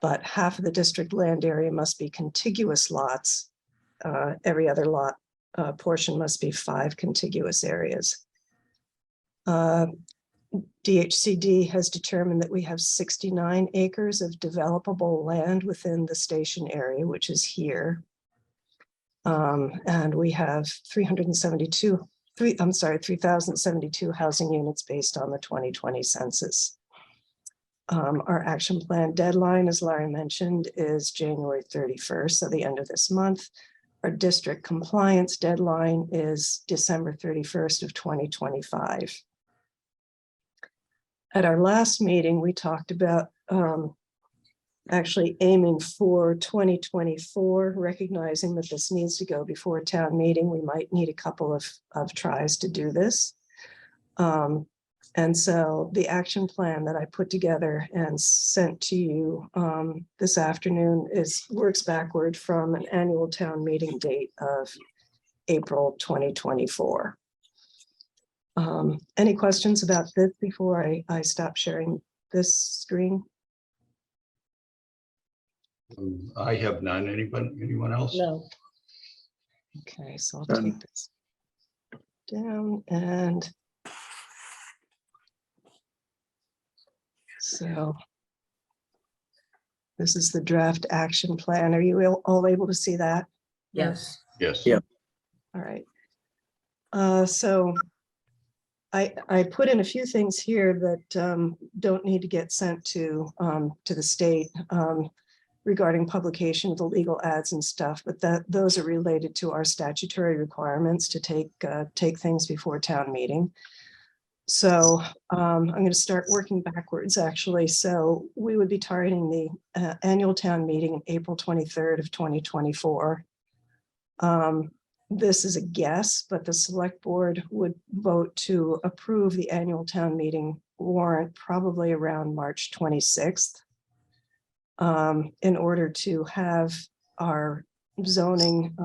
but half of the district land area must be contiguous lots. Every other lot portion must be 5 contiguous areas. DHCD has determined that we have 69 acres of developable land within the station area, which is here. And we have 3,072 housing units based on the 2020 census. Our action plan deadline, as Larry mentioned, is January 31st, so the end of this month. Our district compliance deadline is December 31st of 2025. At our last meeting, we talked about actually aiming for 2024, recognizing that this needs to go before town meeting. We might need a couple of tries to do this. And so the action plan that I put together and sent to you this afternoon works backward from an annual town meeting date of April 2024. Any questions about this before I stop sharing this screen? I have none. Anyone else? No, Okay, so I'll Done. take this down and so this is the draft action plan. Are you all able to see that? Yes. Yes. Yeah. All right. So I put in a few things here that don't need to get sent to the state regarding publication of the legal ads and stuff, but those are related to our statutory requirements to take things before town meeting. So I'm going to start working backwards, actually. So we would be targeting the annual town meeting April 23rd of 2024. This is a guess, but the select board would vote to approve the annual town meeting warrant probably around March 26th. In order to have our zoning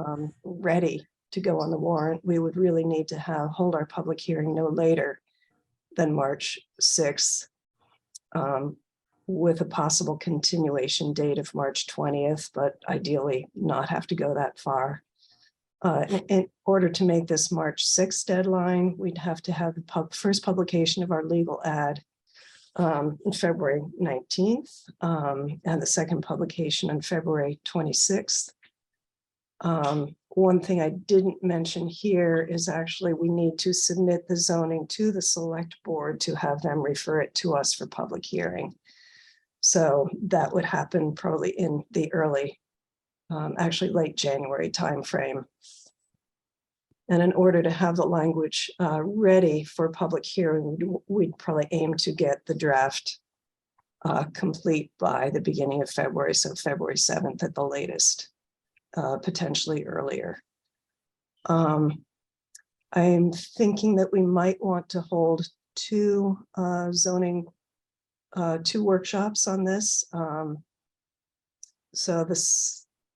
ready to go on the warrant, we would really need to hold our public hearing no later than March 6th, with a possible continuation date of March 20th, but ideally not have to go that far. In order to make this March 6th deadline, we'd have to have the first publication of our legal ad on February 19th, and the second publication on February 26th. One thing I didn't mention here is actually we need to submit the zoning to the select board to have them refer it to us for public hearing. So that would happen probably in the early, actually late January timeframe. And in order to have the language ready for public hearing, we'd probably aim to get the draft complete by the beginning of February, so February 7th at the latest, potentially earlier. I'm thinking that we might want to hold two workshops on this.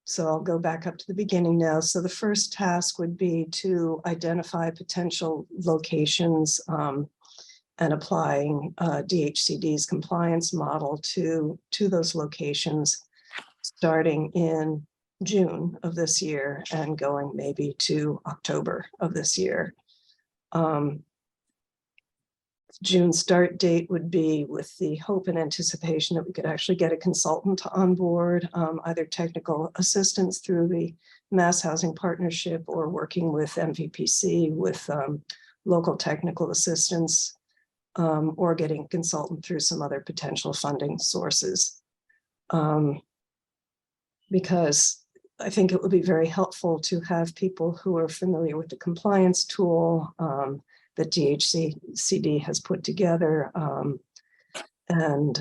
So I'll go back up to the beginning now. So the first task would be to identify potential locations and applying DHCD's compliance model to those locations, starting in June of this year and going maybe to October of this year. June start date would be with the hope and anticipation that we could actually get a consultant on board, either technical assistance through the Mass Housing Partnership or working with MVPC with local technical assistance or getting a consultant through some other potential funding sources. Because I think it would be very helpful to have people who are familiar with the compliance tool that DHCD has put together, and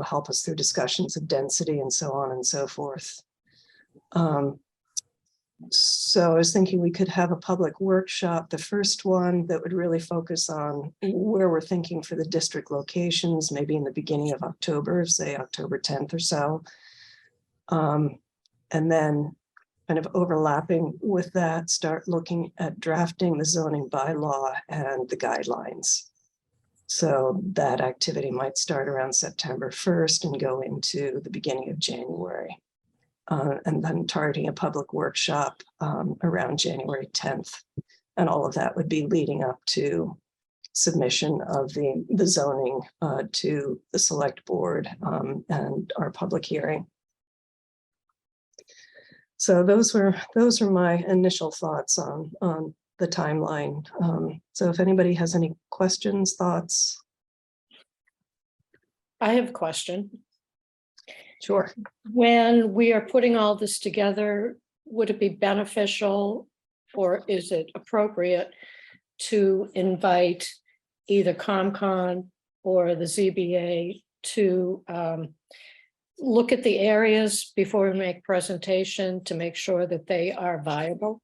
help us through discussions of density and so on and so forth. So I was thinking we could have a public workshop, the first one that would really focus on where we're thinking for the district locations, maybe in the beginning of October, say October 10th or so. And then kind of overlapping with that, start looking at drafting the zoning bylaw and the guidelines. So that activity might start around September 1st and go into the beginning of January. And then targeting a public workshop around January 10th. And all of that would be leading up to submission of the zoning to the select board and our public hearing. So those are my initial thoughts on the timeline. So if anybody has any questions, thoughts. I have a question. Sure. When we are putting all this together, would it be beneficial or is it appropriate to invite either COMCON or the ZBA to look at the areas before we make presentation to make sure that they are viable?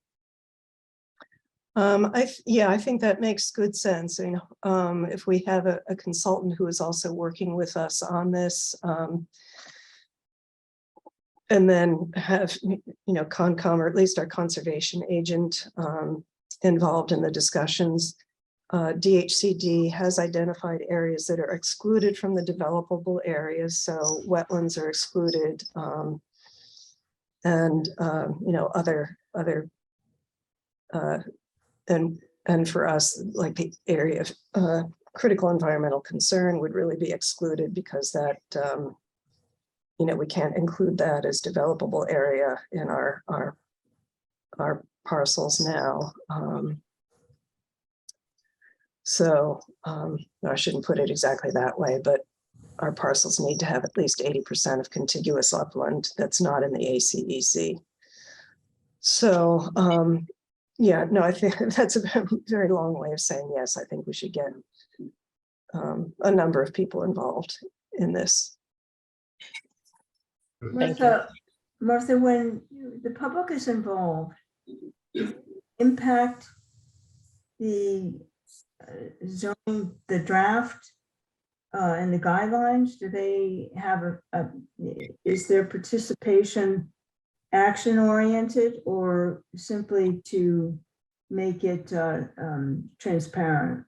I think that makes good sense. If we have a consultant who is also working with us on this, and then have, CONCOM, or at least our conservation agent involved in the discussions. DHCD has identified areas that are excluded from the developable areas. So wetlands are excluded, and other and for us, like the area of critical environmental concern would really be excluded because that we can't include that as developable area in our parcels now. I shouldn't put it exactly that way, but our parcels need to have at least 80% of contiguous upland that's not in the ACEC. So, I think that's a very long way of saying yes. I think we should get a number of people involved in this. Martha, when the public is involved, does it impact the zoning, the draft and the guidelines? Do they have is their participation action oriented or simply to make it transparent?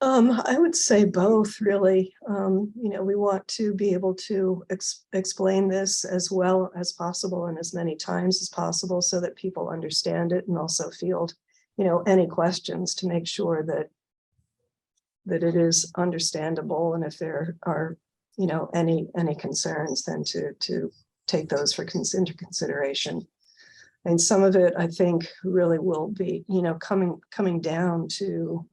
I would say both, really. We want to be able to explain this as well as possible and as many times as possible so that people understand it and also field, any questions to make sure that it is understandable. And if there are, any concerns, then to take those into consideration. And some of it, I think, really will be, coming down to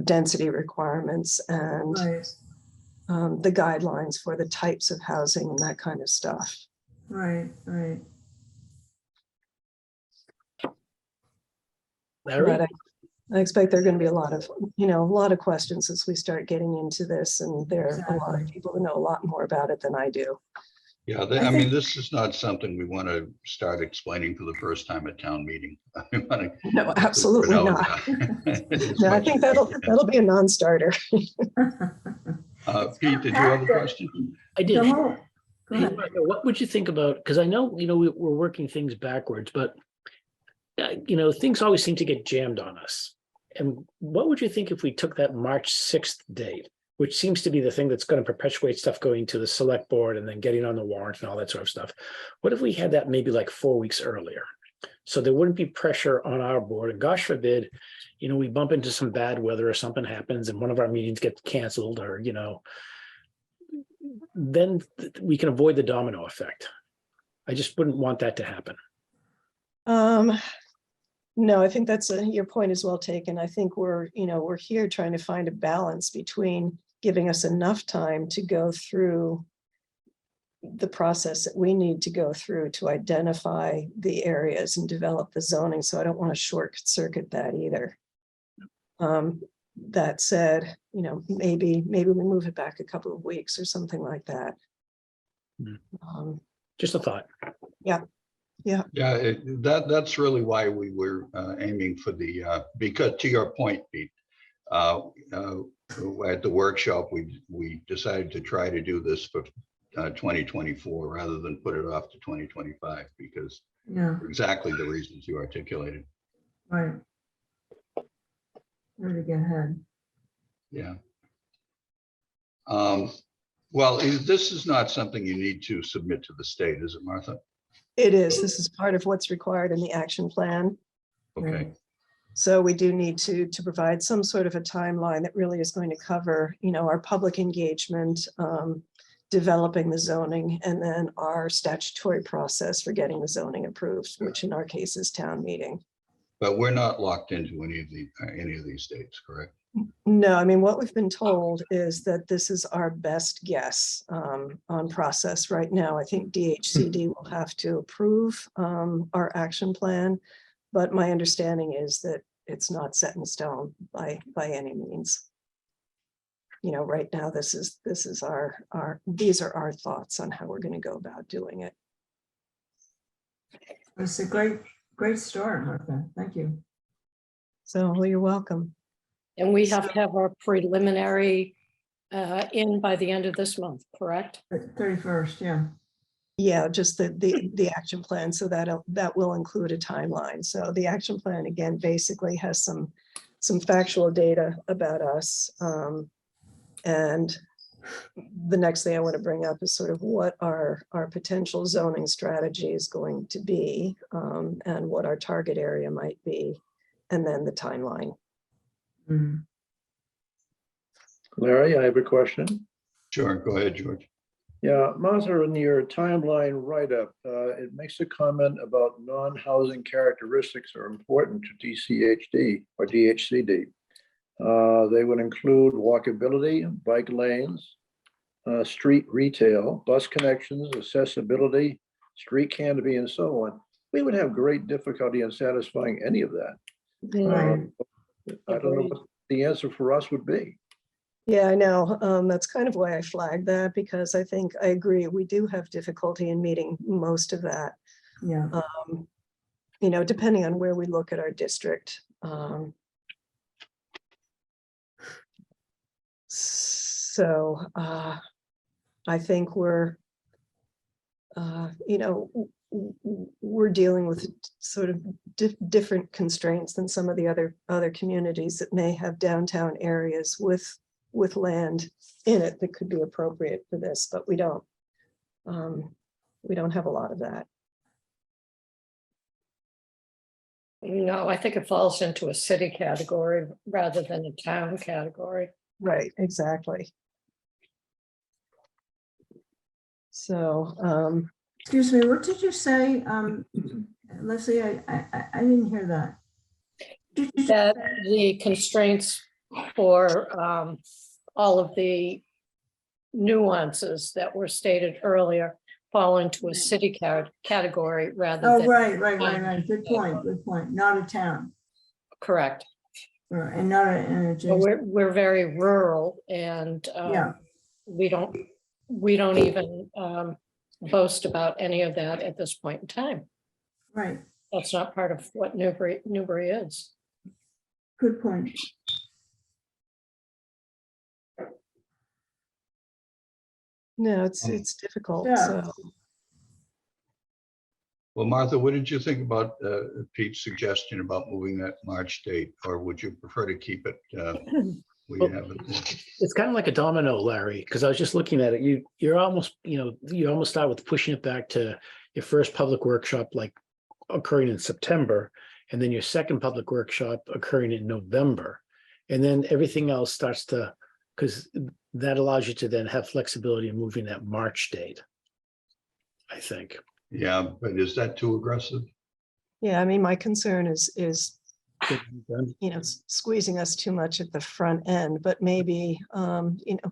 density requirements and Right. The guidelines for the types of housing and that kind of stuff. Right. But I expect there are going to be a lot of questions as we start getting into this, and there are a lot of people who know a lot more about it than I do. Yeah, I think- this is not something we want to start explaining for the first time at town meeting. No, absolutely not. No, I think that'll be a non-starter. Pete, did you have a question? I did. Go Hey, ahead. Martha, what would you think about, because I know, we're working things backwards, but things always seem to get jammed on us. And what would you think if we took that March 6th date, which seems to be the thing that's going to perpetuate stuff going to the select board and then getting on the warrant and all that sort of stuff? What if we had that maybe like 4 weeks earlier? So there wouldn't be pressure on our board, and gosh forbid, we bump into some bad weather or something happens and one of our meetings gets canceled, or, then we can avoid the domino effect. I just wouldn't want that to happen. No, I think that's your point is well taken. I think we're here trying to find a balance between giving us enough time to go through the process that we need to go through to identify the areas and develop the zoning. So I don't want to short circuit that either. That said, maybe we move it back a couple of weeks or something like that. Just a thought. Yeah, that's really why we were aiming for the, because to your point, Pete, at the workshop, we decided to try to do this for 2024 rather than put it off to 2025 because Yeah, for exactly the reasons you articulated. right. Where to get ahead? Yeah. Well, this is not something you need to submit to the state, is it, Martha? It is. This is part of what's required in the action plan. Okay, So we do need to provide some sort of a timeline that really is going to cover, our public engagement, developing the zoning, and then our statutory process for getting the zoning approved, which in our case is town meeting. but we're not locked into any of these dates, correct? No, I mean, what we've been told is that this is our best guess on process right now. I think DHCD will have to approve our action plan, but my understanding is that it's not set in stone by any means. Right now, these are our thoughts on how we're going to go about doing it. It's a great start, Martha. Thank you. So, well, you're welcome. And we have to have our preliminary in by the end of this month, correct? 31st, yeah. Yeah, just the action plan. So that will include a timeline. So the action plan, again, basically has some factual data about us. And the next thing I want to bring up is sort of what our potential zoning strategy is going to be, and what our target area might be, and then the timeline. Mm. Larry, I have a question. Sure, go ahead, George. Yeah, Martha, in your timeline write-up, it makes a comment about non-housing characteristics are important to DCHD or DHCD. They would include walkability, bike lanes, street retail, bus connections, accessibility, street canopy, and so on. We would have great difficulty in satisfying any of that. Right. I don't know what the answer for us would be. Yeah, I know. That's kind of why I flagged that, because I think I agree. We do have difficulty in meeting most of that, Yeah. Depending on where we look at our district. So I think we're dealing with sort of different constraints than some of the other communities that may have downtown areas with land in it that could be appropriate for this, but we don't have a lot of that. No, I think it falls into a city category rather than a town category. Right, exactly. So, Excuse me, what did you say? Leslie, I didn't hear that. That the constraints for all of the nuances that were stated earlier fall into a city category rather Oh, than. right. Good point. Not a town. Correct. And not an But adjacent. we're very rural and Yeah. we don't even boast about any of that at this point in time. Right. That's not part of what Newbury is. Good point. no, it's difficult. Yeah. So, Well, Martha, what did you think about Pete's suggestion about moving that March date, or would you prefer to keep it? We have it. It's kind of like a domino, Larry, because I was just looking at it. You almost start with pushing it back to your first public workshop, like occurring in September, and then your second public workshop occurring in November. And then everything else starts to, because that allows you to then have flexibility in moving that March date, I think. Yeah, but is that too aggressive? Yeah, I mean, my concern is, Done. squeezing us too much at the front end, but maybe,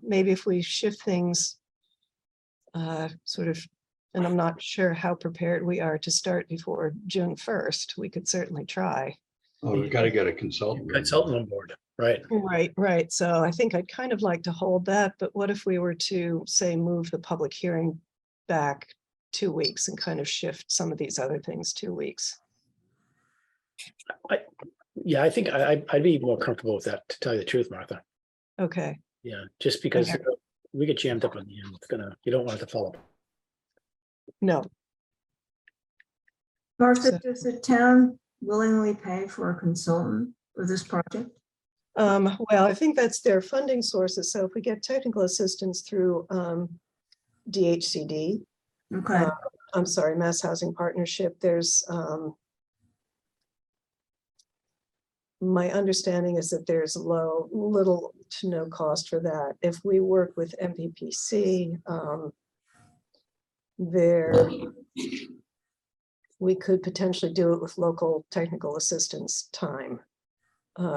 maybe if we shift things sort of, and I'm not sure how prepared we are to start before June 1st, we could certainly try. Oh, we've got to get a consultant. Consultant on board, right? Right, right. So I think I'd kind of like to hold that, but what if we were to, say, move the public hearing back 2 weeks and kind of shift some of these other things 2 weeks? Yeah, I think I'd be more comfortable with that, to tell you the truth, Martha. Okay, Yeah, just because Okay. we get jammed up on the end. It's gonna, you don't want it to fall apart. no, Martha, So- does the town willingly pay for a consultant for this project? well, I think that's their funding sources. So if we get technical assistance through DHCD, Okay, I'm sorry, Mass Housing Partnership, there's my understanding is that there's little to no cost for that. If we work with MPPC, we could potentially do it with local technical assistance time,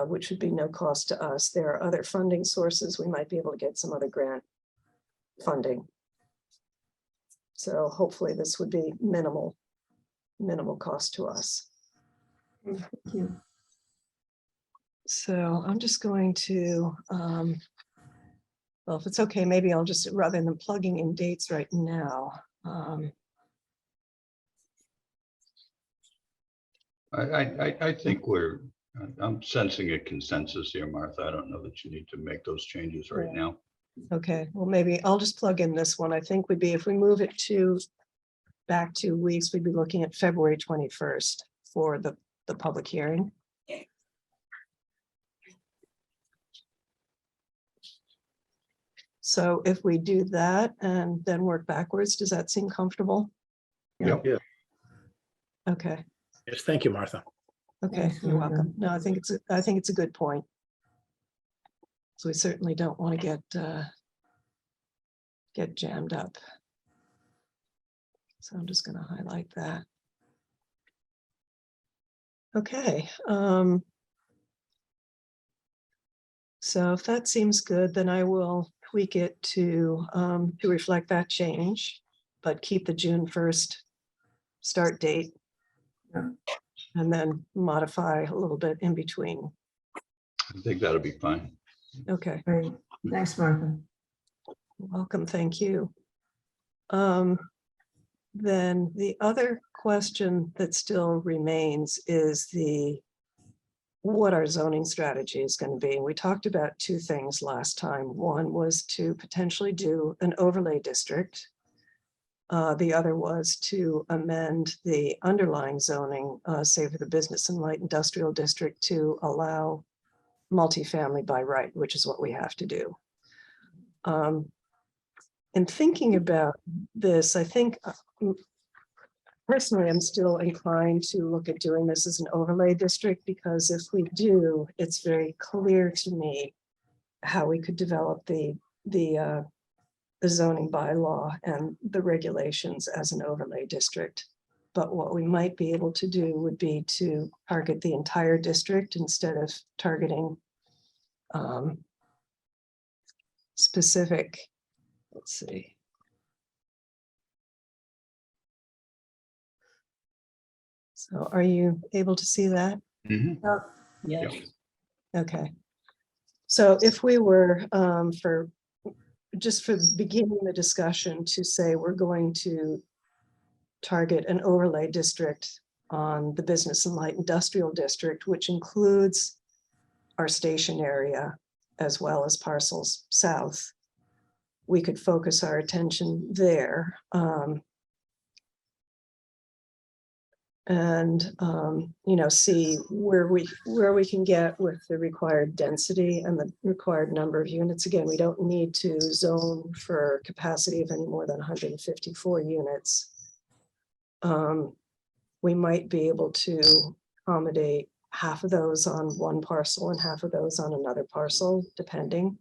which would be no cost to us. There are other funding sources. We might be able to get some other grant funding. So hopefully this would be minimal cost to us. thank you. So I'm just going to, well, if it's okay, maybe I'll just, rather than plugging in dates right now. I think I'm sensing a consensus here, Martha. I don't know that you need to make those changes right Yeah. now. Okay, well, maybe I'll just plug in this one. I think would be, if we move it to back 2 weeks, we'd be looking at February 21st for the public hearing. So if we do that and then work backwards, does that seem comfortable? Yep. Yeah. Okay, Yes, thank you, Martha. okay, Thanks, you're Martha. welcome. No, I think it's a good point. So we certainly don't want to get jammed up. So I'm just going to highlight that. Okay. So if that seems good, then I will tweak it to reflect that change, but keep the June 1st start date. Yeah. And then modify a little bit in between. I think that'll be fine. Okay, Great, thanks, Martha. welcome, thank you. Then the other question that still remains is what our zoning strategy is going to be. We talked about two things last time. One was to potentially do an overlay district. The other was to amend the underlying zoning, say for the business and light industrial district, to allow multifamily by right, which is what we have to do. In thinking about this, I think personally, I'm still inclined to look at doing this as an overlay district, because if we do, it's very clear to me how we could develop the zoning bylaw and the regulations as an overlay district. But what we might be able to do would be to target the entire district instead of targeting specific, let's see. So are you able to see that? Mhm. Yeah. Okay. So if we were for beginning the discussion to say we're going to target an overlay district on the business and light industrial district, which includes our station area as well as parcels south, we could focus our attention there. See where we can get with the required density and the required number of units. Again, we don't need to zone for capacity of any more than 154 units. We might be able to accommodate half of those on one parcel and half of those on another parcel, depending.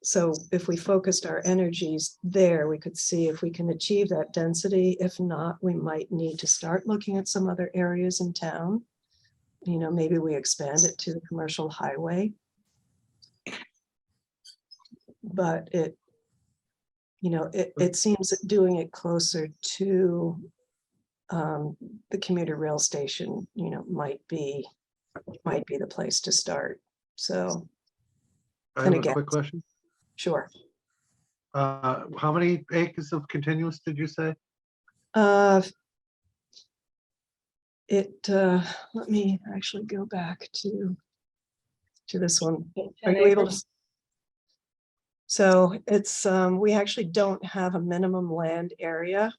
So if we focused our energies there, we could see if we can achieve that density. If not, we might need to start looking at some other areas in town. You know, maybe we expand it to the commercial highway. But it, you know, it seems that doing it closer to the commuter rail station, you know, might be the place to start. So, I and have a again, quick question. sure. How many acres of continuous did you say? Let me actually go back to this one. Are 10 you able to? acres? So it's, we actually don't have a minimum land area,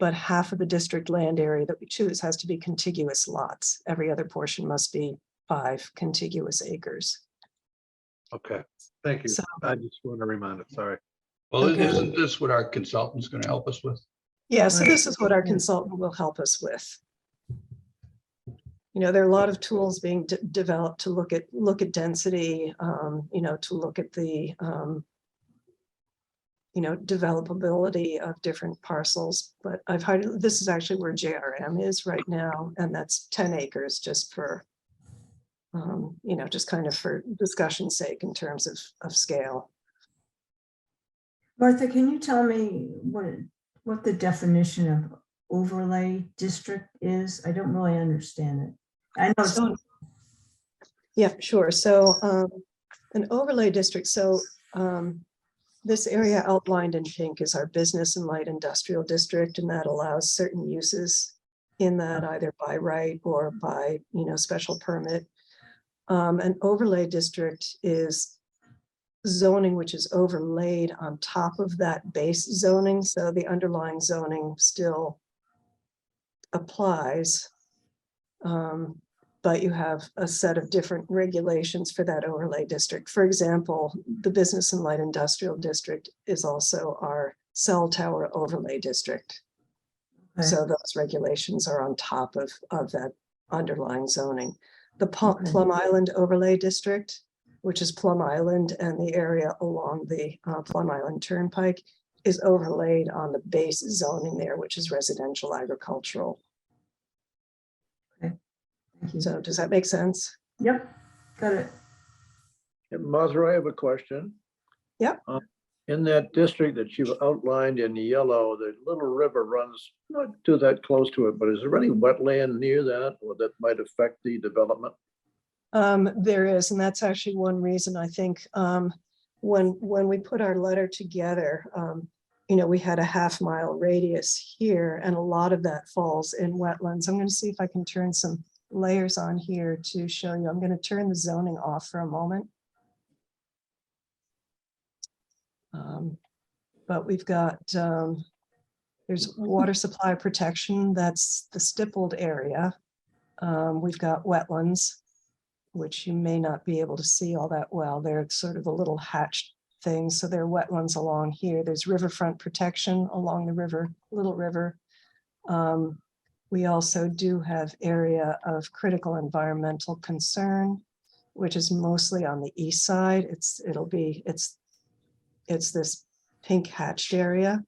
but half of the district land area that we choose has to be contiguous lots. Every other portion must be 5 contiguous acres. Okay, thank you. So- I just want to remind it, sorry. Well, Okay. isn't this what our consultant's going to help us with? Yeah, so Right. this is what our consultant will help us with. You know, there are a lot of tools being developed to look at density, you know, to look at the, you know, developability of different parcels. But I've heard, this is actually where JRM is right now, and that's 10 acres just for, you know, just kind of for discussion's sake in terms of scale. Martha, can you tell me what the definition of overlay district is? I don't really understand it. I know it's So, yeah, sure. So an overlay district. So this area outlined in pink is our business and light industrial district, and that allows certain uses in that either by right or by, you know, special permit. An overlay district is zoning which is overlaid on top of that base zoning. So the underlying zoning still applies. But you have a set of different regulations for that overlay district. For example, the business and light industrial district is also our cell tower overlay district. okay. So those regulations are on top of that underlying zoning. The Okay. Plum Island overlay district, which is Plum Island and the area along the Plum Island Turnpike, is overlaid on the base zoning there, which is residential agricultural. Thank you. So does that make sense? Yep, got it. And Martha, I have a question. Yep. In that district that you've outlined in yellow, the little river runs not too that close to it, but is there any wetland near that or that might affect the development? There is, and that's actually one reason I think when we put our letter together, you know, we had a half-mile radius here, and a lot of that falls in wetlands. I'm going to see if I can turn some layers on here to show you. I'm going to turn the zoning off for a moment. But we've got, there's water supply protection, that's the stippled area. We've got wetlands, which you may not be able to see all that well. They're sort of a little hatched thing. So there are wetlands along here. There's riverfront protection along the river, Little River. We also do have area of critical environmental concern, which is mostly on the east side. It's this pink hatched area.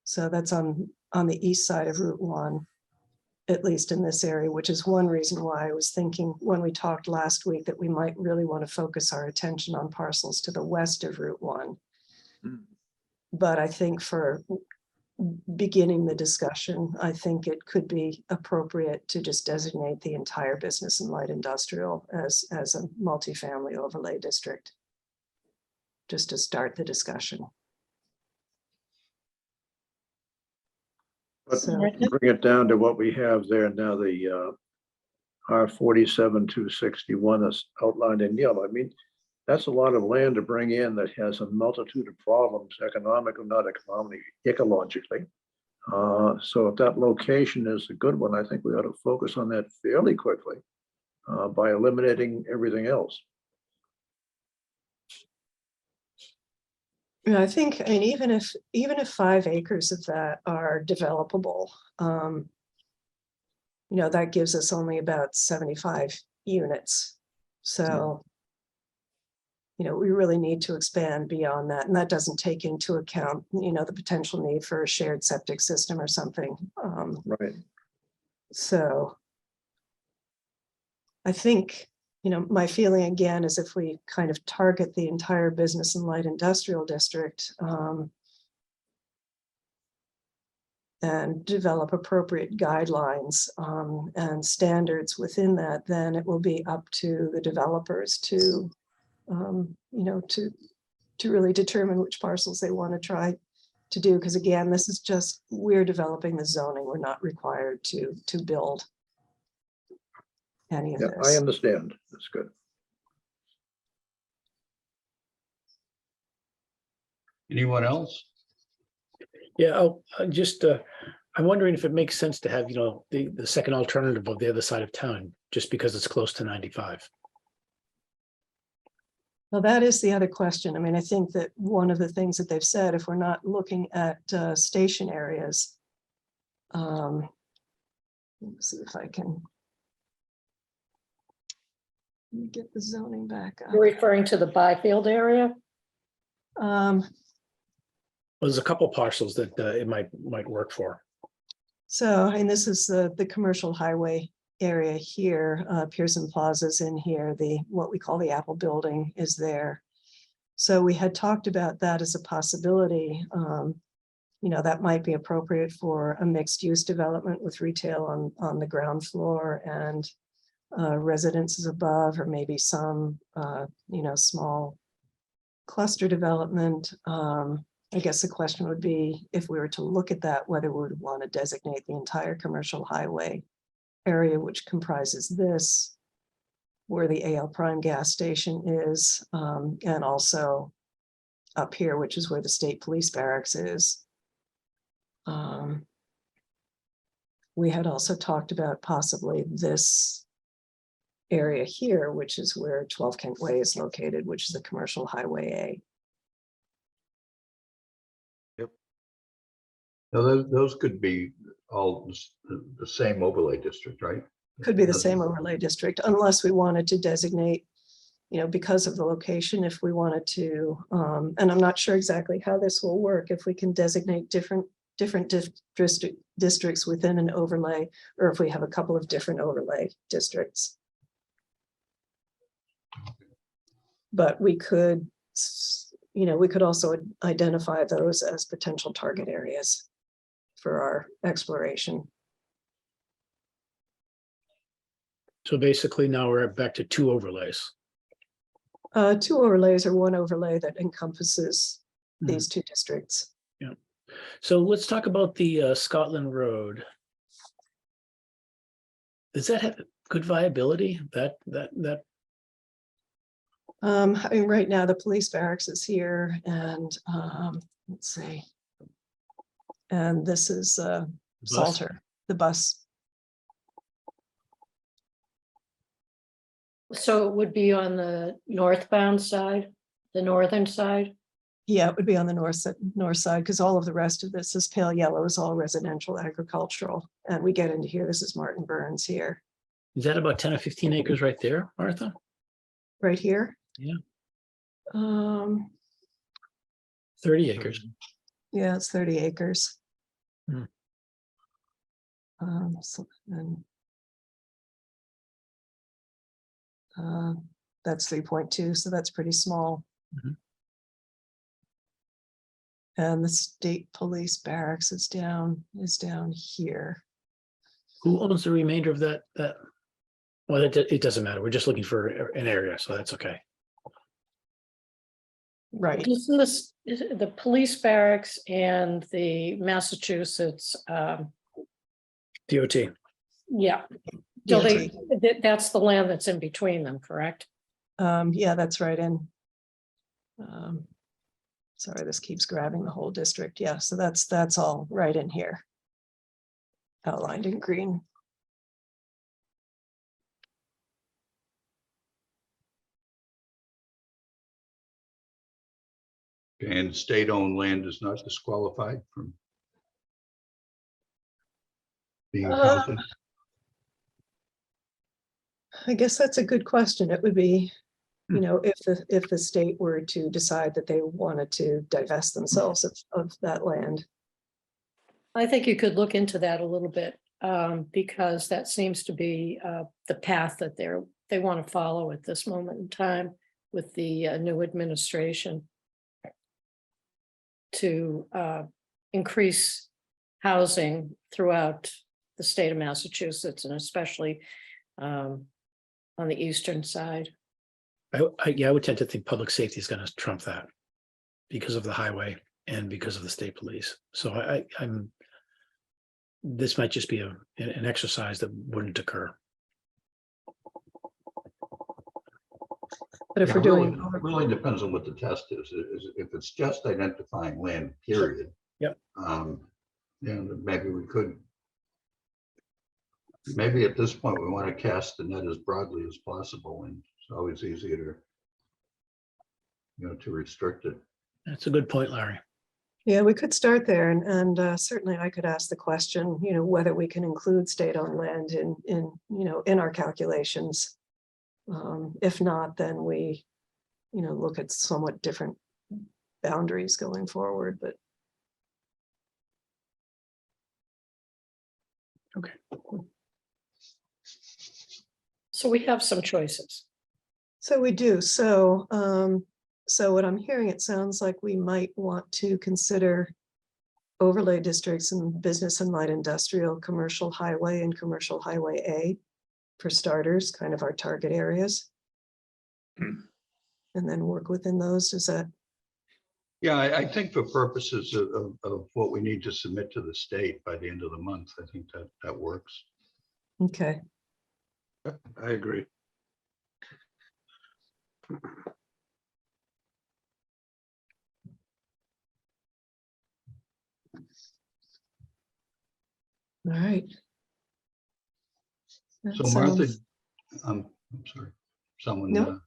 So that's on the east side of Route 1, at least in this area, which is one reason why I was thinking when we talked last week that we might really want to focus our attention on parcels to the west of Route 1. But I think for beginning the discussion, I think it could be appropriate to just designate the entire business and light industrial as a multifamily overlay district, just to start the discussion. But So- bring it down to what we have there now, the R47-261 that's outlined in yellow. I mean, that's a lot of land to bring in that has a multitude of problems, economically, not economically, ecologically. So if that location is a good one, I think we ought to focus on that fairly quickly by eliminating everything else. Yeah, I think, I mean, even if 5 acres of that are developable, you know, that gives us only about 75 units. So we really need to expand beyond that. And that doesn't take into account, the potential need for a shared septic system or something. Right. So I think, my feeling again is if we kind of target the entire business and light industrial district, and develop appropriate guidelines and standards within that, then it will be up to the developers to, to really determine which parcels they want to try to do. Because again, this is just, we're developing the zoning. We're not required to build any of Yeah, I this. understand. That's good. Anyone else? Yeah, I'm wondering if it makes sense to have, the second alternative of the other side of town, just because it's close to 95. Well, that is the other question. I mean, I think that one of the things that they've said, if we're not looking at station areas, let's see if I can get the zoning back up. You're referring to the Byfield area? There's a couple parcels that it might work for. So, and this is the commercial highway area here. Pearson Plaza's in here. What we call the Apple Building is there. So we had talked about that as a possibility. That might be appropriate for a mixed use development with retail on the ground floor and residences above, or maybe some, small cluster development. I guess the question would be, if we were to look at that, whether we would want to designate the entire commercial highway area, which comprises this, where the AL Prime gas station is, and also up here, which is where the state police barracks is. We had also talked about possibly this area here, which is where 12 Kent Way is located, which is the commercial highway A. Now, those could be all the same overlay district, right? Could be the same overlay district, unless we wanted to designate, because of the location, if we wanted to, and I'm not sure exactly how this will work, if we can designate different districts within an overlay, or if we have a couple of different overlay districts. But we could, we could also identify those as potential target areas for our exploration. So basically now we're back to 2 overlays. 2 overlays or 1 overlay that encompasses these 2 districts. Yeah. So let's talk about the Scotland Road. Does that have good viability? That I mean, right now the police barracks is here, and let's see. And this is Salter, the bus. So it would be on the northbound side, the northern side? Yeah, it would be on the north side, because all of the rest of this is pale yellow, is all residential agricultural. And we get into here, this is Martin Burns here. is that about 10 or 15 acres right there, Martha? Right here? Yeah. 30 acres. Yeah, it's 30 acres. Hmm. That's 3.2, so that's pretty small. Mhm. And the state police barracks is down here. Who owns the remainder of that? Well, it doesn't matter. We're just looking for an area, so that's okay. Right. Isn't this the police barracks and the Massachusetts? DOT. Yeah. So DOT. that's the land that's in between them, correct? Yeah, that's right in. Sorry, this keeps grabbing the whole district. Yeah, so that's all right in here. Outlined in green. And state-owned land is not disqualified from being you know, if the state were to decide that they wanted to divest themselves of that land. I think you could look into that a little bit, because that seems to be the path that they want to follow at this moment in time with the new administration to increase housing throughout the state of Massachusetts, and especially on the eastern side. Yeah, I would tend to think public safety is going to trump that because of the highway and because of the state police. So I'm, this might just be an exercise that wouldn't occur. But if Yeah, we're doing, it really depends on what the test is. If it's just identifying land, period. Yep. Yeah, then maybe we could. Maybe at this point, we want to cast the net as broadly as possible, and it's always easier to, you know, to restrict it. That's a good point, Larry. yeah, we could start there, and certainly I could ask the question, you know, whether we can include state-owned land in, you know, in our calculations. If not, then we, you know, look at somewhat different boundaries going forward, but. Okay. So we have some choices. So we do. So, so what I'm hearing, it sounds like we might want to consider overlay districts in business and light industrial, commercial highway and commercial highway A for starters, kind of our target areas. And then work within those. Is that? Yeah, I think for purposes of what we need to submit to the state by the end of the month, I think that works. Okay. I agree. All right. So That Martha, sounds- I'm sorry, someone. No.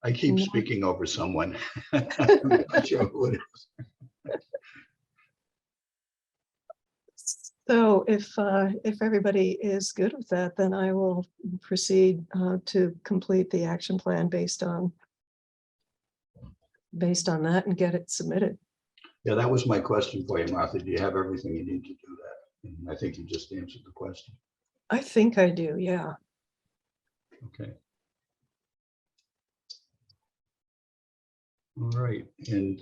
I keep No. speaking over someone. I'm not sure who it is. So if everybody is good with that, then I will proceed to complete the action plan based on that and get it submitted. Yeah, that was my question for you, Martha. Do you have everything you need to do that? And I think you just answered the question. I think I do, yeah. Okay. All right, and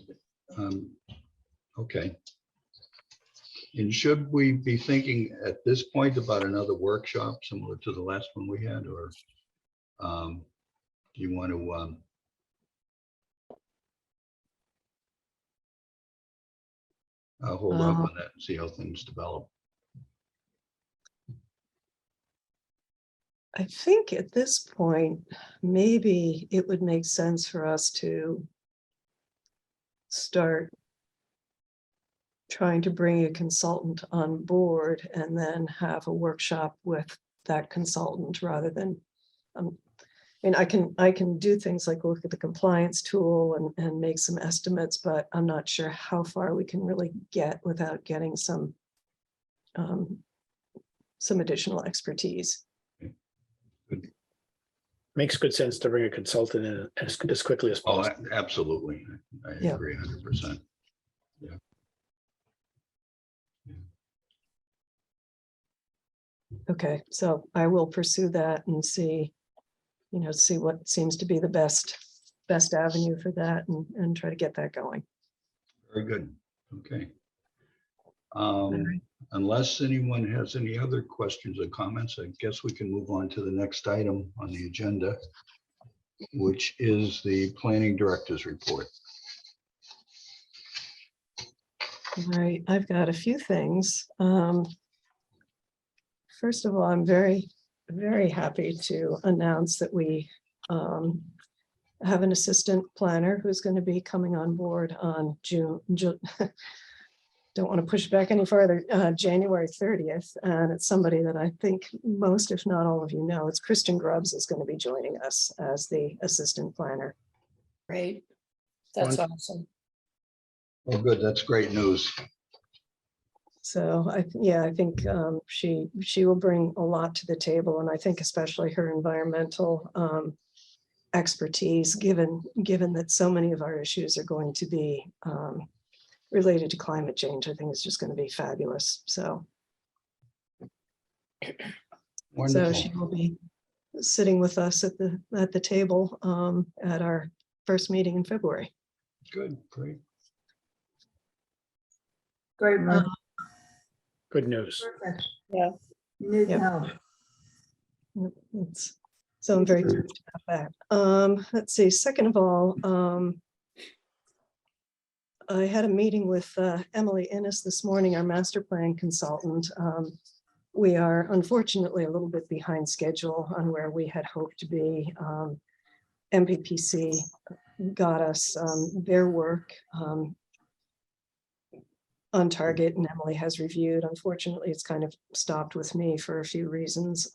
okay. And should we be thinking at this point about another workshop similar to the last one we had, or do you want to hold off on that and see how things develop? I think at this point, maybe it would make sense for us to start trying to bring a consultant on board and then have a workshop with that consultant rather than, and I can do things like look at the compliance tool and make some estimates, but I'm not sure how far we can really get without getting some additional expertise. Makes good sense to bring a consultant in as quickly as Oh, possible. absolutely. I Yeah. agree 100%. Yeah. Okay, so I will pursue that and see, you know, see what seems to be the best avenue for that and try to get that going. Very good. Okay. right. Unless anyone has any other questions or comments, I guess we can move on to the next item on the agenda, which is the planning director's report. All right, I've got a few things. First of all, I'm very, very happy to announce that we have an assistant planner who's going to be coming on board on June. Don't want to push back any further, January 30th. And it's somebody that I think most, if not all of you know, it's Kristen Grubbs is going to be joining us as the assistant planner. Great. That's Wonderful. awesome. Oh, good. That's great news. So I think she will bring a lot to the table, and I think especially her environmental expertise, given that so many of our issues are going to be related to climate change. I think it's just going to be fabulous. So Wonderful. she will be sitting with us at the table at our first meeting in February. Good, great. Great, Mike. Good news. Perfect. Yeah. You need Yep. help. So I'm very pleased about that. Let's see, second of all, I had a meeting with Emily Innes this morning, our master plan consultant. We are unfortunately a little bit behind schedule on where we had hoped to be. MPPC got us their work on target, and Emily has reviewed. Unfortunately, it's kind of stopped with me for a few reasons.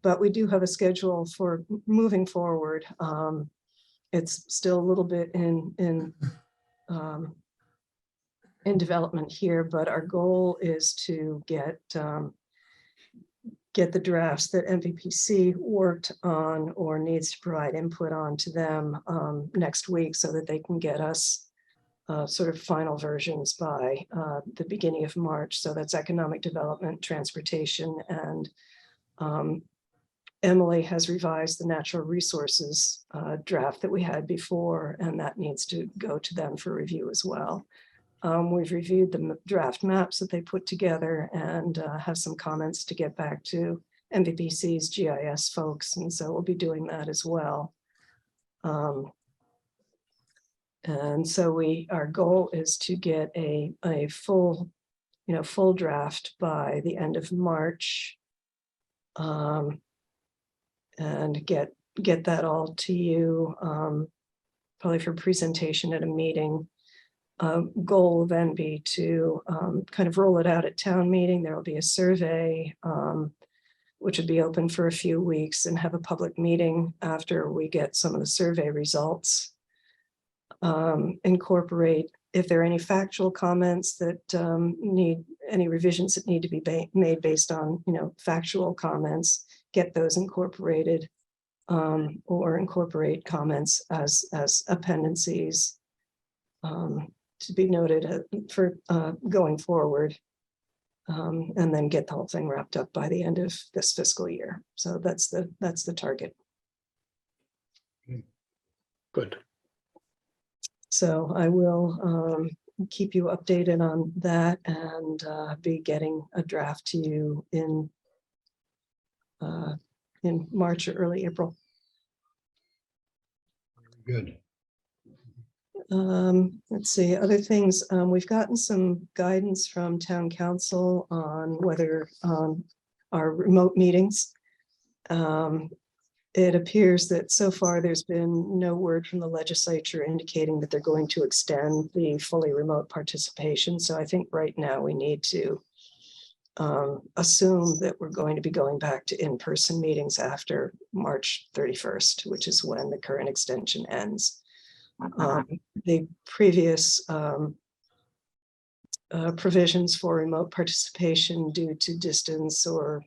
But we do have a schedule for moving forward. It's still a little bit in development here, but our goal is to get the drafts that MVPC worked on or needs to provide input on to them next week, so that they can get us sort of final versions by the beginning of March. So that's economic development, transportation, and Emily has revised the natural resources draft that we had before, and that needs to go to them for review as well. We've reviewed the draft maps that they put together and have some comments to get back to MVPC's GIS folks, and so we'll be doing that as well. And so our goal is to get a full draft by the end of March. And get that all to you, probably for presentation at a meeting. Goal will then be to kind of roll it out at town meeting. There will be a survey, which would be open for a few weeks, and have a public meeting after we get some of the survey results. Incorporate, if there are any factual comments that need any revisions that need to be made based on factual comments, get those incorporated, or incorporate comments as appendices to be noted for going forward, and then get the whole thing wrapped up by the end of this fiscal year. So that's the target. Good. So I will keep you updated on that, and be getting a draft to you in March or early April. Good. Let's see, other things. We've gotten some guidance from town council on whether our remote meetings. It appears that so far there's been no word from the legislature indicating that they're going to extend the fully remote participation. So I think right now we need to assume that we're going to be going back to in-person meetings after March 31st, which is when the current extension ends. The previous provisions for remote participation due to distance or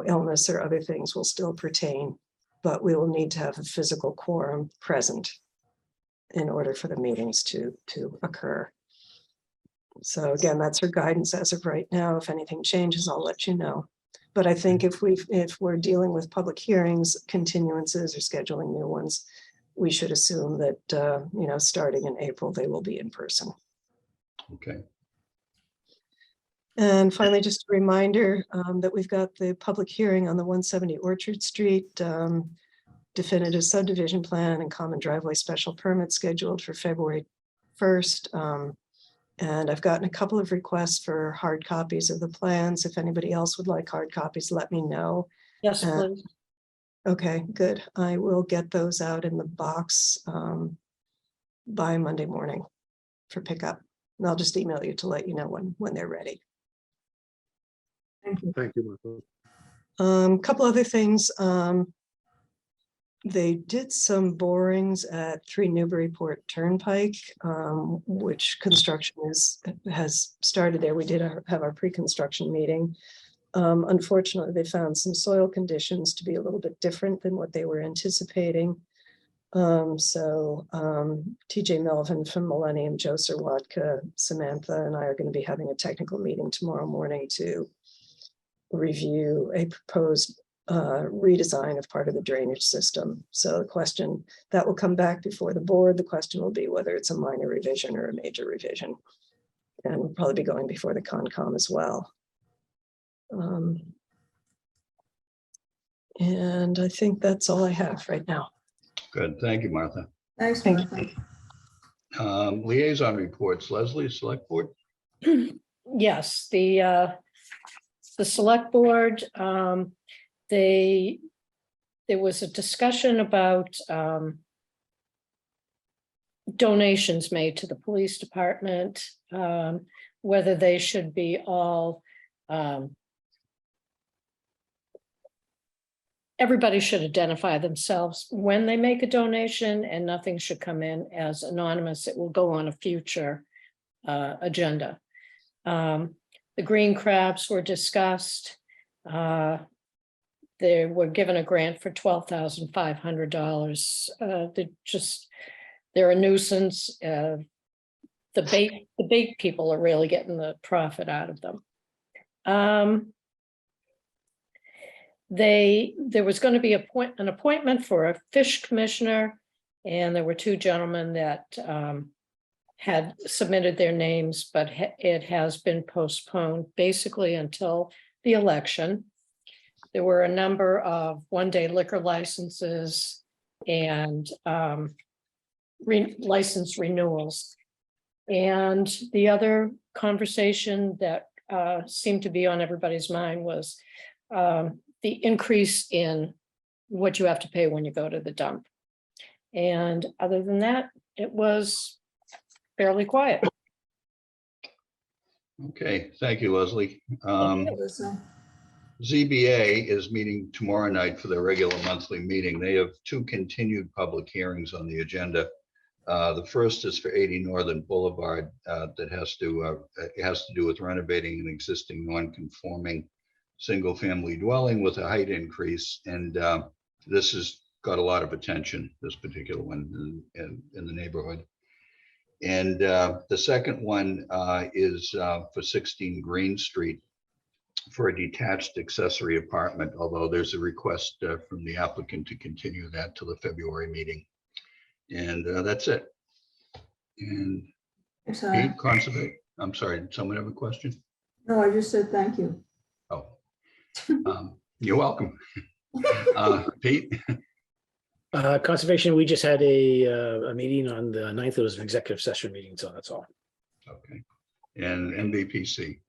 illness or other things will still pertain, but we will need to have a physical quorum present in order for the meetings to occur. So again, that's our guidance as of right now. If anything changes, I'll let you know. But I think if we're dealing with public hearings, continuances, or scheduling new ones, we should assume that starting in April, they will be in person. Okay. And finally, just a reminder that we've got the public hearing on the 170 Orchard Street definitive subdivision plan and common driveway special permit scheduled for February 1st. And I've gotten a couple of requests for hard copies of the plans. If anybody else would like hard copies, let me know. Yes, please. Okay, good. I will get those out in the box by Monday morning for pickup. And I'll just email you to let you know when they're ready. Thank you. Thank you, Michael. Couple other things. They did some borings at 3 Newburyport Turnpike, which construction has started there. We did have our pre-construction meeting. Unfortunately, they found some soil conditions to be a little bit different than what they were anticipating. TJ Melvin from Millennium, Joe Sirwatka, Samantha, and I are going to be having a technical meeting tomorrow morning to review a proposed redesign of part of the drainage system. So the question that will come back before the board, the question will be whether it's a minor revision or a major revision. And we'll probably be going before the Concom as well. And I think that's all I have right now. Good. Thank you, Martha. Thanks, Thank Martha. Liaison reports, Leslie, Select Board. Yes, the select board, there was a discussion about donations made to the police department, whether they should be all, everybody should identify themselves when they make a donation, and nothing should come in as anonymous. It will go on a future agenda. The green crabs were discussed. They were given a grant for $12,500. They're a nuisance. The bait people are really getting the profit out of them. There was going to be an appointment for a fish commissioner, and there were two gentlemen that had submitted their names, but it has been postponed basically until the election. There were a number of one-day liquor licenses and license renewals. And the other conversation that seemed to be on everybody's mind was the increase in what you have to pay when you go to the dump. And other than that, it was fairly quiet. Okay, thank you, Leslie. Melissa. ZBA is meeting tomorrow night for their regular monthly meeting. They have two continued public hearings on the agenda. The first is for 80 Northern Boulevard that has to do with renovating an existing non-conforming single-family dwelling with a height increase. And this has got a lot of attention, this particular one in the neighborhood. And the second one is for 16 Green Street for a detached accessory apartment, although there's a request from the applicant to continue that to the February meeting. And that's it. And Yes, Pete, Conservate, I'm sorry, did someone have a question? No, I just said thank you. Oh, you're welcome. Pete? Conservation, we just had a meeting on the 9th. It was an executive session meeting, so that's all. Okay. And MVPC?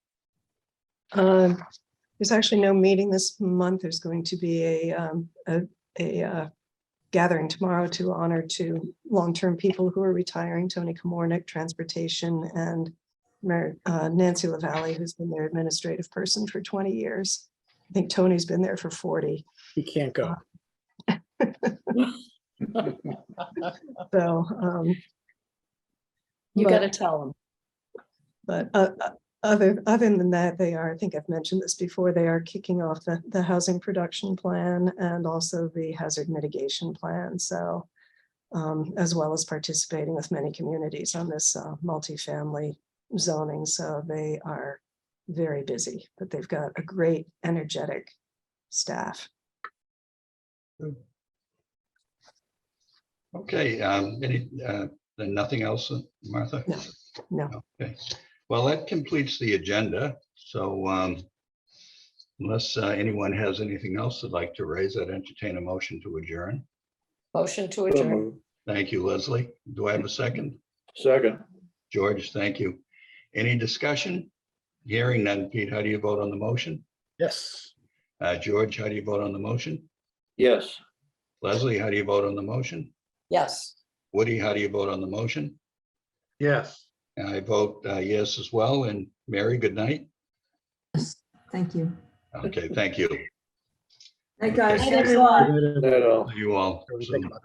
There's actually no meeting this month. There's going to be a gathering tomorrow to honor two long-term people who are retiring, Tony Komornick, Transportation, and Nancy LaValle, who's been their administrative person for 20 years. I think Tony's been there for 40. He can't go. So You but- got to tell them. But other than that, they are, I think I've mentioned this before, they are kicking off the housing production plan and also the hazard mitigation plan. So as well as participating with many communities on this multifamily zoning. So they are very busy, but they've got a great energetic staff. Okay, then nothing else, Martha? No. Okay, well, that completes the agenda. So unless anyone has anything else they'd like to raise, I'd entertain a motion to adjourn. Motion to adjourn. Thank you, Leslie. Do I have a second? Second. George, thank you. Any discussion? Hearing none. Pete, how do you vote on the motion? Yes. George, how do you vote on the motion? Yes. Leslie, how do you vote on the motion? Yes. Woody, how do you vote on the motion? Yes. I vote yes as well. And Mary, good night. Thank you. Okay, thank you. Hey, guys, Okay. thanks a lot. That all. You all. What do you think about that?